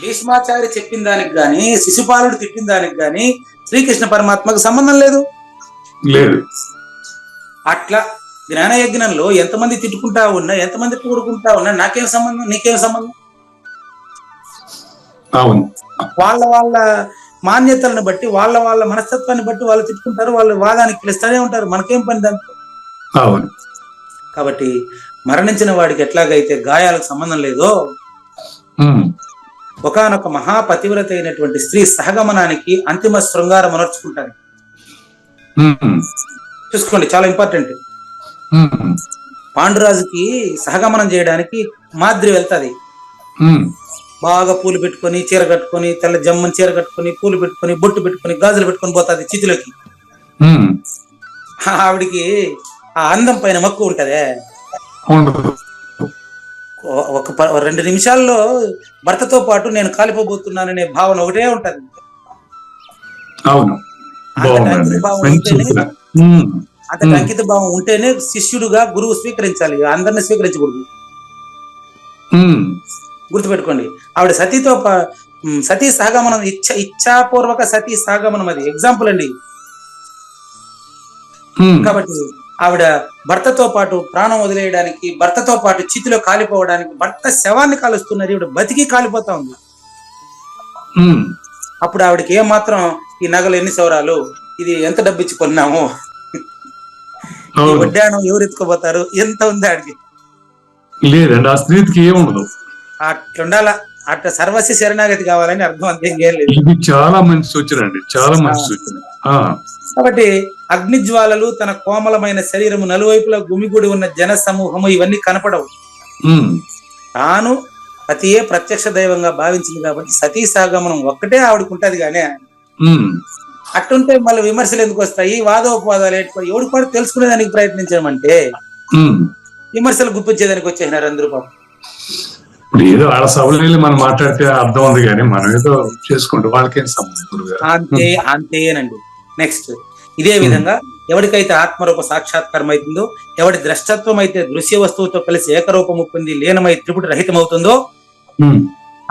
భీష్మాచార్య చెప్పిన దానికి గాని శిశుపాలుడు తిట్టిన దానికి గాని శ్రీకృష్ణ పరమాత్మకు సంబంధం లేదు. అట్లా జ్ఞానయజ్ఞంలో ఎంతమంది తిట్టుకుంటా ఉన్నా, ఎంతమంది కూడుకుంటా ఉన్నా నాకేం సంబంధం, నీకేం సంబంధం? అవును, వాళ్ళ మాన్యతలను బట్టి వాళ్ళ మనస్తత్వాన్ని బట్టి వాళ్ళు తిట్టుకుంటారు, వాళ్ళు వాదానికి పిలుస్తూనే ఉంటారు, మనకేం పని దాంతో. అవును, కాబట్టి మరణించిన వాడికి ఎట్లాగైతే గాయాలకు సంబంధం లేదో ఒకానొక మహాపతివ్రత అయినటువంటి స్త్రీ సహగమనానికి అంతిమ శృంగారం అనర్చుకుంటారు. ఉమ్, చూసుకోండి, చాలా ఇంపార్టెంట్. ఉమ్, పాండురాజుకి సహగమనం చేయడానికి మాద్రి వెళ్తాది. ఉమ్, బాగా పూలు పెట్టుకొని, చీర కట్టుకొని, తెల్ల జమ్మని చీర కట్టుకొని, పూలు పెట్టుకొని, బొట్టు పెట్టుకొని, గాజులు పెట్టుకొని పోతాది చితిలోకి. ఉమ్, ఆవిడికి ఆ అందం పైన మక్కువ ఉంటదే. ఉండదు. ఒక 2 నిమిషాల్లో భర్తతో పాటు నేను కాలిపోబోతున్నాననే భావన ఒకటే ఉంటది. అవును, అంతటి బాగుందండి, అంకిత భావం మంచి ఉంటేనే సూచన. ఉమ్, అంతటి అంకిత భావం ఉంటేనే శిష్యుడుగా గురువు స్వీకరించాలి, అందరిని స్వీకరించకూడదు. ఉమ్, గుర్తుపెట్టుకోండి. ఆవిడ సతీ సహగమనం, ఇచ్ఛాపూర్వక సతీ సహగమనం, అది ఎగ్జాంపుల్ అండి. ఉమ్, కాబట్టి ఆవిడ భర్తతో పాటు ప్రాణం వదిలేయడానికి, భర్తతో పాటు చితిలో కాలిపోవడానికి, భర్త శవాన్ని కాలుస్తున్నది, ఈవిడ బతికి కాలిపోతా ఉంది. ఉమ్, అప్పుడు ఆవిడకి ఏమాత్రం ఈ నగలు ఎన్ని సౌరాలు, ఇది ఎంత డబ్బు ఇచ్చి కొన్నాము, ఈ అవును, వడ్డాణం ఎవరు ఎత్తుకోపోతారు, ఎంత ఉంది ఆడికి. లేదండి, ఆ స్త్రీకి ఏముండదు. అట్లుండాల, అట్లా సర్వస్వ శరణాగతి కావాలని అర్థం, అంతేం లేదు. ఇది చాలా మంచి సూచన అండి, చాలా మంచి సూచన. ఆ, కాబట్టి అగ్నిజ్వాలలు, తన కోమలమైన శరీరము, నలువైపులా గుమిగూడి ఉన్న జన సమూహము ఇవన్నీ కనపడవు. ఉమ్, తాను పతియే ప్రత్యక్ష దైవంగా భావించింది కాబట్టి సతీ సహగమనం ఒక్కటే ఆవిడకు ఉంటది. కానీ ఉమ్, అట్టుంటే మళ్ళీ విమర్శలు ఎందుకు వస్తాయి, వాదోపవాదాలు ఎవడు కూడా తెలుసుకునేదానికి ప్రయత్నించమంటే ఉమ్. విమర్శలు గుర్తించేదానికి వచ్చేసినారు అందరూ పాపం. ఇప్పుడు ఏదో వాళ్ళ సభలో మనం మాట్లాడితే అర్థం ఉంది, కానీ మనం ఏదో చేసుకుంటాం, వాళ్ళకేం సంబంధం గురుగారు. అంతేనండి. నెక్స్ట్, ఇదే విధంగా ఎవరికైతే ఆత్మరూప సాక్షాత్కారం అవుతుందో, ఎవడి ద్రష్టత్వం అయితే దృశ్య వస్తువుతో కలిసి ఏకరూపము పొంది లీనమై త్రిపుటి రహితమవుతుందో, ఉమ్,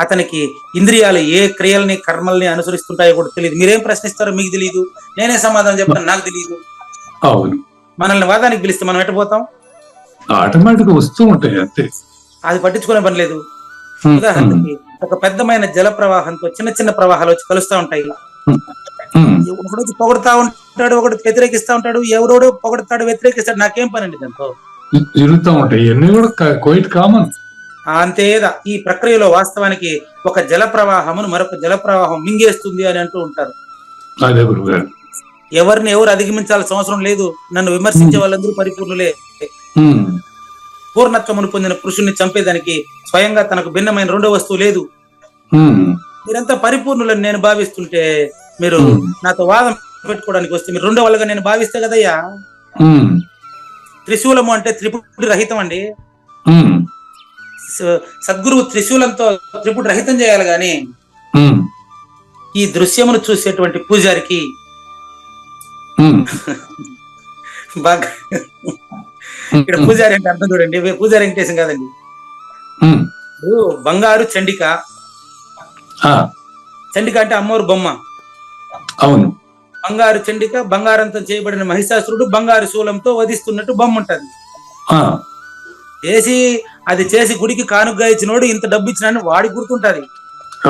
అతనికి ఇంద్రియాలు ఏ క్రియల్ని కర్మల్ని అనుసరిస్తుంటాయో కూడా తెలియదు. మీరేం ప్రశ్నిస్తారో మీకు తెలియదు, నేనే సమాధానం చెప్తాను నాకు తెలియదు. అవును, మనల్ని వాదానికి పిలిస్తే మనం ఎట్టపోతాం? ఆటోమేటిక్ వస్తూ ఉంటాయి అంతే. అది పట్టించుకునే పని లేదు. ఉమ్, ఉదాహరణకి ఒక పెద్దమైన జల ప్రవాహంతో చిన్న చిన్న ప్రవాహాలు వచ్చి కలుస్తూ ఉంటాయి. ఉమ్, ఒకడు పొగడుతా ఉంటాడు, ఒకడు వ్యతిరేకిస్తా ఉంటాడు, ఎవరోడు పొగడతాడు, వ్యతిరేకిస్తాడు, నాకేం పని అండి దాంతో? జరుగుతూ ఉంటాయి, ఇవన్నీ కూడా క్వైట్ కామన్. అంతేదా ఈ ప్రక్రియలో వాస్తవానికి ఒక జల ప్రవాహమును మరొక జల ప్రవాహం మింగేస్తుంది అని అంటూ ఉంటారు. అదే గురుగారు. ఎవరిని ఎవరు అధిగమించాల్సిన అవసరం లేదు. నన్ను విమర్శించే వాళ్ళందరూ పరిపూర్ణులే. ఉమ్, పూర్ణత్వమును పొందిన పురుషుణ్ణి చంపేదానికి స్వయంగా తనకు భిన్నమైన రెండో వస్తువు లేదు. ఉమ్, మీరంతా పరిపూర్ణులని నేను భావిస్తుంటే, మీరు నాతో వాదం పెట్టుకోవడానికి వస్తే మీరు రెండో వాళ్ళగా నేను భావిస్తే కదయ్యా. ఉమ్, త్రిశూలము అంటే త్రిపుటి రహితం అండి. ఉమ్, సద్గురువు త్రిశూలంతో త్రిపుటి రహితం చేయాలి. గాని ఉమ్, ఈ దృశ్యమును చూసేటువంటి పూజారికి ఉమ్, బాగా ఇక్కడ పూజారి అంటే అర్థం చూడండి. పూజారి వెంకటేశం కాదండి. ఉమ్, ఇప్పుడు బంగారు చండిక, ఆ, చండిక అంటే అమ్మవారు బొమ్మ. అవును, బంగారు చండిక, బంగారంతో చేయబడిన మహిషాసురుడు బంగారు శూలంతో వధిస్తున్నట్టు బొమ్మ ఉంటది. ఆ, అది చేసి గుడికి కానుగ్గా ఇచ్చినోడు ఇంత డబ్బు ఇచ్చినానని వాడికి గుర్తుంటది.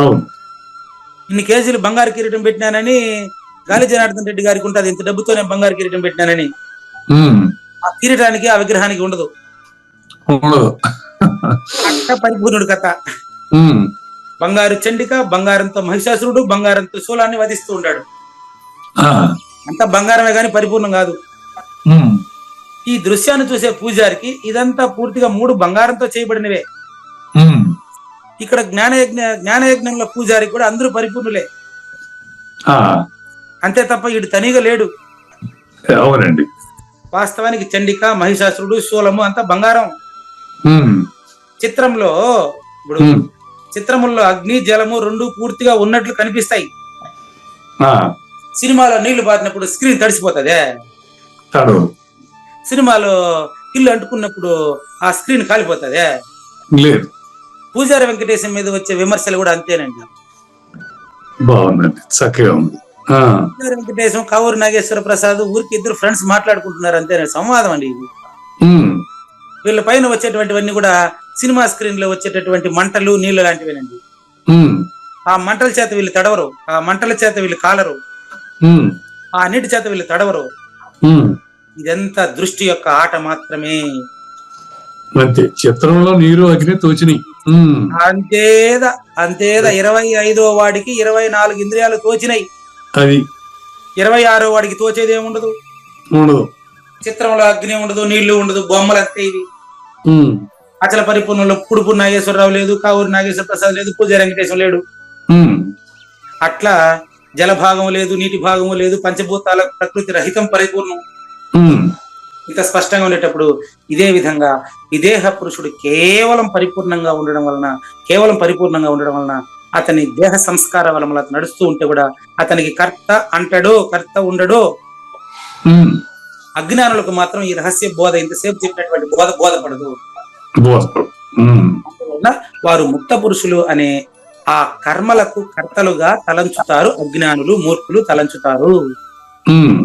అవును, ఇన్ని కేజీలు బంగారు కిరీటం పెట్టినానని గాలి జనార్దన్ రెడ్డి గారికి ఉంటది, ఇంత డబ్బుతో నేను బంగారు కిరీటం పెట్టినానని. ఉమ్, ఆ కిరీటానికి ఆ విగ్రహానికి ఉండదు. ఉండదు. అట్ట పరిపూర్ణుడు కథ. ఉమ్, బంగారు చండిక, బంగారంతో మహిషాసురుడు బంగారంతో శూలాన్ని వధిస్తూ ఉంటాడు. ఆ, అంతా బంగారమే గాని పరిపూర్ణం కాదు. ఉమ్, ఈ దృశ్యాన్ని చూసే పూజారికి ఇదంతా పూర్తిగా 3 బంగారంతో చేయబడినవే. ఉమ్, ఇక్కడ జ్ఞానయజ్ఞంలో పూజారికి కూడా అందరూ పరిపూర్ణులే. ఆ, అంతే తప్ప వీడు తనిగా లేడు. అవునండి. వాస్తవానికి చండిక, మహిషాసురుడు, శూలము అంతా బంగారం. ఉమ్, చిత్రంలో ఇప్పుడు చిత్రముల్లో అగ్ని జలము 2 పూర్తిగా ఉన్నట్లు కనిపిస్తాయి. ఆ, సినిమాలో నీళ్లు బారినప్పుడు స్క్రీన్ తడిసిపోతుందే, తడవు. సినిమాలో ఇల్లు అంటుకున్నప్పుడు ఆ స్క్రీన్ కాలిపోతుందే. లేదు. పూజారి వెంకటేశం మీద వచ్చే విమర్శలు కూడా అంతేనండి. బాగుందండి, చక్కగా ఉంది. ఆ, పూజారి వెంకటేశం, కావూరు నాగేశ్వర ప్రసాద్ ఊరికి 2 ఫ్రెండ్స్ మాట్లాడుకుంటున్నారు అంతేనండి. సంవాదం అండి ఇది. ఉమ్, వీళ్ళ పైన వచ్చేటువంటివన్నీ కూడా సినిమా స్క్రీన్ లో వచ్చేటటువంటి మంటలు, నీళ్లు లాంటివేనండి. ఉమ్, ఆ మంటల చేత వీళ్ళు తడవరు, ఆ మంటల చేత వీళ్ళు కాలరు, ఉమ్, ఆ నీటి చేత వీళ్ళు తడవరు. ఉమ్, ఇదంతా దృష్టి యొక్క ఆట మాత్రమే. అంతే. చిత్రంలో నీరు అగ్ని తోచిని. అంతేదా అంతేదా 25వ వాడికి 24 ఇంద్రియాలు తోచినాయి, అది 26వ వాడికి తోచేది ఏముండదు. ఉండదు. చిత్రంలో అగ్ని ఉండదు, నీళ్లు ఉండదు, బొమ్మలు అంతే ఇవి. ఉమ్, అచల పరిపూర్ణంలో పుడుపు నాగేశ్వరరావు లేదు, కావూరు నాగేశ్వర ప్రసాద్ లేదు, పూజారి వెంకటేశ్వర లేడు. ఉమ్, అట్లా జల భాగం లేదు, నీటి భాగము లేదు, పంచభూతాల ప్రకృతి రహితం పరిపూర్ణం. ఉమ్, ఇంత స్పష్టంగా ఉండేటప్పుడు ఇదే విధంగా విదేహ పురుషుడు కేవలం పరిపూర్ణంగా ఉండడం వలన అతని దేహ సంస్కార వలన అతను నడుస్తూ ఉంటే కూడా అతనికి కర్త అంటాడో కర్త ఉండడో. ఉమ్, అజ్ఞానులకు మాత్రం ఈ రహస్య బోధ ఇంతసేపు చెప్పినటువంటి బోధపడదు. ఉమ్, అందువల్ల వారు ముక్త పురుషులు అనే ఆ కర్మలకు కర్తలుగా తలంచుతారు. అజ్ఞానులు మూర్ఖులు తలంచుతారు. ఉమ్,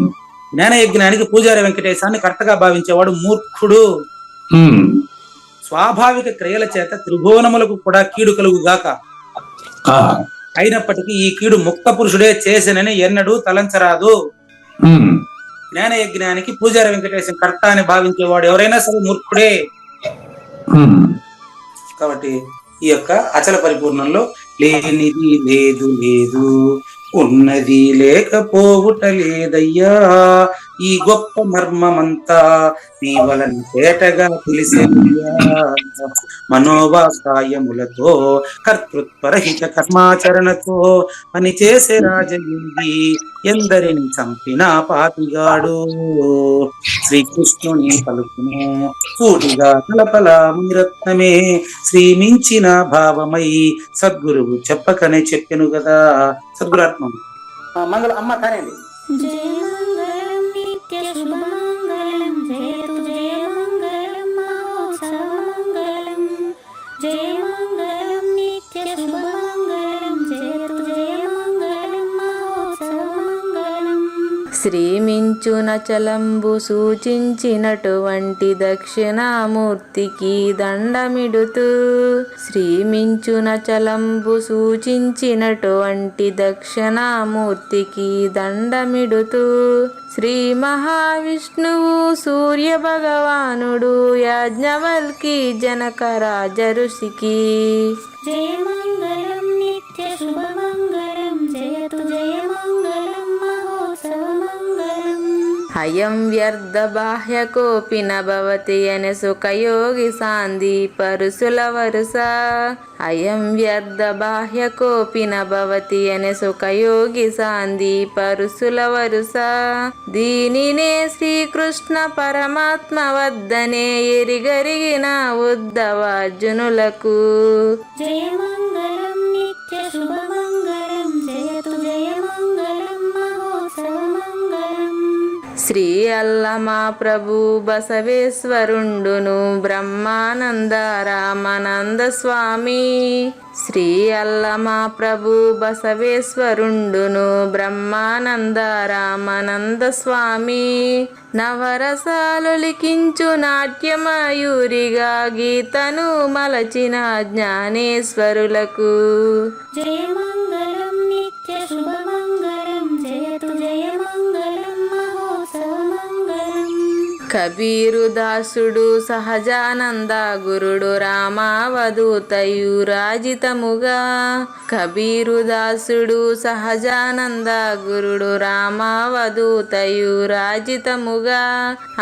జ్ఞాన యజ్ఞానికి పూజారి వెంకటేశాన్ని కర్తగా భావించేవాడు మూర్ఖుడు. ఉమ్, స్వాభావిక క్రియల చేత త్రిభువనములకు కూడా కీడు కలుగుగాక, ఆ, అయినప్పటికీ ఈ కీడు ముక్త పురుషుడే చేసినని ఎన్నడూ తలంచరాదు. ఉమ్, జ్ఞాన యజ్ఞానికి పూజారి వెంకటేశం కర్త అని భావించేవాడు ఎవరైనా సరే మూర్ఖుడే. ఉమ్, కాబట్టి ఈ యొక్క అచల పరిపూర్ణంలో లేనిది లేదు లేదు, ఉన్నది లేకపోవుట లేదయ్యా, ఈ గొప్ప మర్మమంతా నీ వలన తేటగా తెలిసేదయ్యా. మనోవాకాయములతో కర్తృత్వరహిత కర్మాచరణతో పని చేసే రాజయోగి ఎందరిని చంపిన పాపిగాడు. శ్రీకృష్ణుని పలుకును సూటిగా తలపల మునిరత్నమే, శ్రీమించిన భావమై సద్గురువు చెప్పకనే చెప్పెను కదా. సద్గురాత్మ మంగళ అమ్మ కానండి. జయమంగళం నిత్య శుభమంగళం, జయతు జయమంగళం మహోత్సవమంగళం. జయమంగళం నిత్య శుభమంగళం, జయతు జయమంగళం మహోత్సవమంగళం. శ్రీమించునచలంబు సూచించినటువంటి దక్షిణామూర్తికి దండమిడుతూ, శ్రీమించునచలంబు సూచించినటువంటి దక్షిణామూర్తికి దండమిడుతూ, శ్రీ మహావిష్ణువు సూర్య భగవానుడు యాజ్ఞవల్కి జనక రాజఋషికి జయమంగళం నిత్య శుభమంగళం, జయతు జయమంగళం మహోత్సవమంగళం. అయం వ్యర్థ బాహ్యకోపి నభవతి అనే సుఖయోగి సాంది పరుసుల వరుస. అయం వ్యర్థ బాహ్యకోపి నభవతి అనే సుఖయోగి సాంది పరుసుల వరుస. దీనినే శ్రీకృష్ణ పరమాత్మ వద్దనే ఎరిగరిగిన ఉద్ధవార్జునులకు. జయమంగళం నిత్య శుభమంగళం, జయతు జయమంగళం మహోత్సవమంగళం. శ్రీ అల్లమా ప్రభు బసవేశ్వరుండును బ్రహ్మానంద రామానంద స్వామి. శ్రీ అల్లమా ప్రభు బసవేశ్వరుండును బ్రహ్మానంద రామానంద స్వామి. నవరసాలు లిఖించు నాట్యమయూరిగా గీతను మలచిన జ్ఞానేశ్వరులకు. జయమంగళం నిత్య శుభమంగళం, జయతు జయమంగళం మహోత్సవమంగళం. కబీరు దాసుడు సహజానంద గురుడు రామావధూతయు రాజితముగా. కబీరు దాసుడు సహజానంద గురుడు రామావధూతయు రాజితముగా.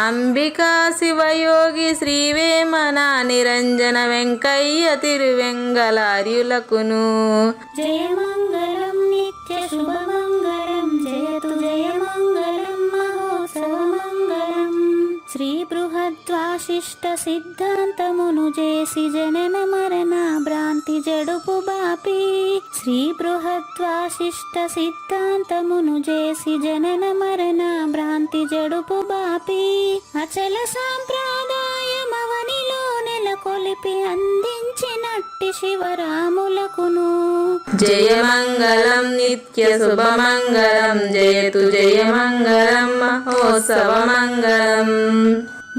అంబికా శివయోగి శ్రీవేమన నిరంజన వెంకయ్య తిరువెంగళార్యులకును. జయమంగళం నిత్య శుభమంగళం, జయతు జయమంగళం మహోత్సవమంగళం. శ్రీ బృహద్వాశిష్ట సిద్ధాంతమును చేసి జనన మరణ భ్రాంతి జడుపు బాపి. శ్రీ బృహద్వాశిష్ట సిద్ధాంతమును చేసి జనన మరణ భ్రాంతి జడుపు బాపి. అచల సాంప్రదాయమవనిలో నెలకొలిపి అందించినట్టి శివరాములకును. జయమంగళం నిత్య శుభమంగళం, జయతు జయమంగళం మహోత్సవమంగళం.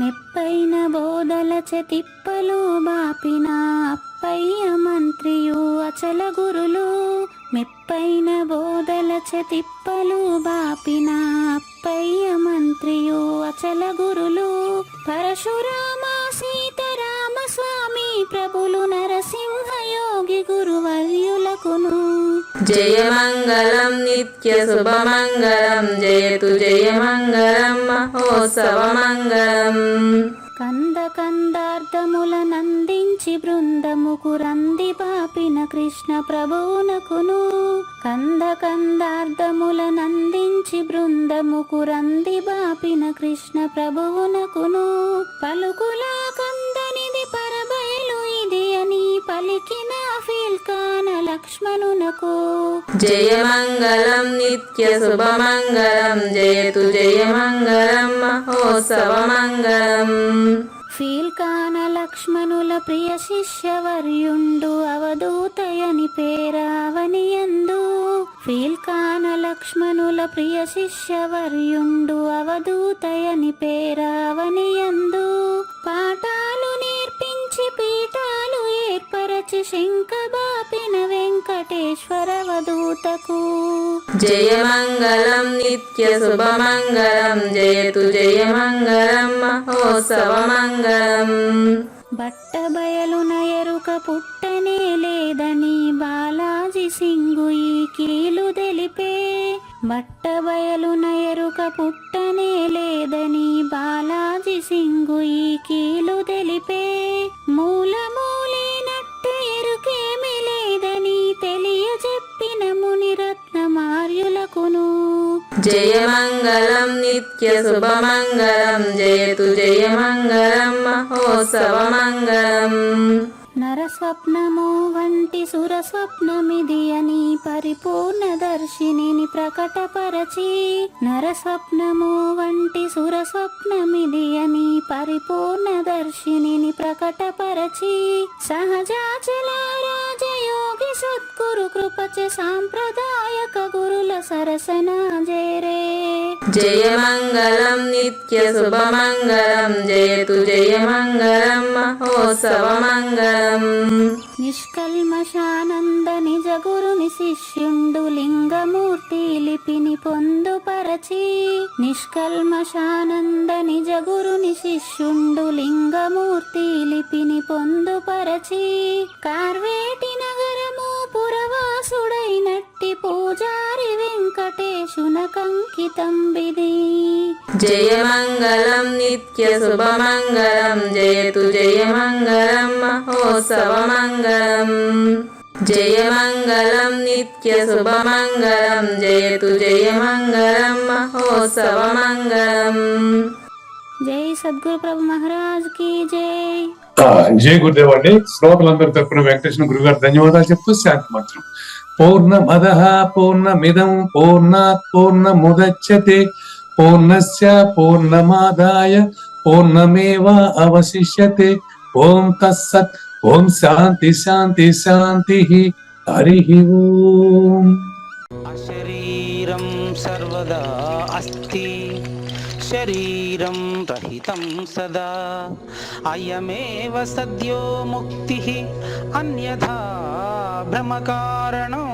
మెప్పైన బోధల తిప్పలు బాపిన అప్పయ్య మంత్రియు అచల గురులు. మెప్పైన బోధల తిప్పలు బాపిన అప్పయ్య మంత్రియు అచల గురులు. పరశురామ సీతారామ స్వామి ప్రభులు నరసింహ యోగి గురువర్యులకును. జయమంగళం నిత్య శుభమంగళం జయతు జయమంగళం మహోత్సవమంగళం. కంద కందార్థముల నందించి బృందముకు రంది పాపిన కృష్ణ ప్రభువునకును. కంద కందార్థముల నందించి బృందముకు రంది బాపిన కృష్ణ ప్రభువునకును. పలుకులా కందనిది పరబయలు ఇది అని పలికిన ఫీల్కాన లక్ష్మణునకు. జయమంగళం నిత్య శుభమంగళం జయతు జయమంగళం మహోత్సవమంగళం. ఫీల్కాన లక్ష్మణుల ప్రియ శిష్యవర్యుండు అవధూతయని పేరావనియందు. ఫీల్కాన లక్ష్మణుల ప్రియ శిష్యవర్యుండు అవధూతయని పేరావనియందు. పాఠాలు నేర్పించి పీఠాలు ఏర్పరచి శంఖబాపిన వెంకటేశ్వర అవధూతకు. జయమంగళం నిత్య శుభమంగళం జయతు జయమంగళం మహోత్సవమంగళం. బట్టబయలున ఎరుక పుట్టనే లేదని బాలాజీ సింగు ఈ కీలు తెలిపే. బట్టబయలున ఎరుక పుట్టనే లేదని బాలాజీ సింగు ఈ కీలు తెలిపే. మూలమూలేనట్టు ఎరుకేమి లేదని తెలియజెప్పిన మునిరత్నమార్యులకును. జయమంగళం నిత్య శుభమంగళం జయతు జయమంగళం మహోత్సవమంగళం. నరస్వప్నము వంటి సురస్వప్నమిది అని పరిపూర్ణ దర్శినిని ప్రకటపరచి. నరస్వప్నము వంటి సురస్వప్నమిది అని పరిపూర్ణ దర్శినిని ప్రకటపరచి. సహజాచల రాజయోగి సద్గురు కృపచ సాంప్రదాయక గురుల సరసన జేరే. జయమంగళం నిత్య శుభమంగళం జయతు జయమంగళం మహోత్సవమంగళం. నిష్కల్మషానంద నిజ గురుని శిష్యుండు లింగమూర్తి లిపిని పొందుపరచి. నిష్కల్మషానంద నిజ గురుని శిష్యుండు లింగమూర్తి లిపిని పొందుపరచి. కార్వేటి నగరము పురవాసుడైనట్టి పూజారి వెంకటేశునకంకితం విధి. జయమంగళం నిత్య శుభమంగళం జయతు జయమంగళం మహోత్సవమంగళం. జయమంగళం నిత్య శుభమంగళం జయతు జయమంగళం మహోత్సవమంగళం. జై సద్గురు ప్రభు మహారాజ్ కి జై. జై గురుదేవ్ అండి. శ్రోతలందరి తరపున వెంకటేశ్వర గురువు గారు ధన్యవాదాలు చెప్తూ శాంతి మంత్రం. పూర్ణమదః పూర్ణమిదం పూర్ణాత్ పూర్ణముదచ్యతే పూర్ణస్య పూర్ణమాదాయ పూర్ణమేవ అవశిష్యతే. ఓం తత్సత్. ఓం శాంతి శాంతి శాంతి. హరి ఓం. అశరీరం సర్వదా అస్తి శరీరం రహితం సదా. అయమేవ సద్యో ముక్తి అన్యథా భ్రమకారణం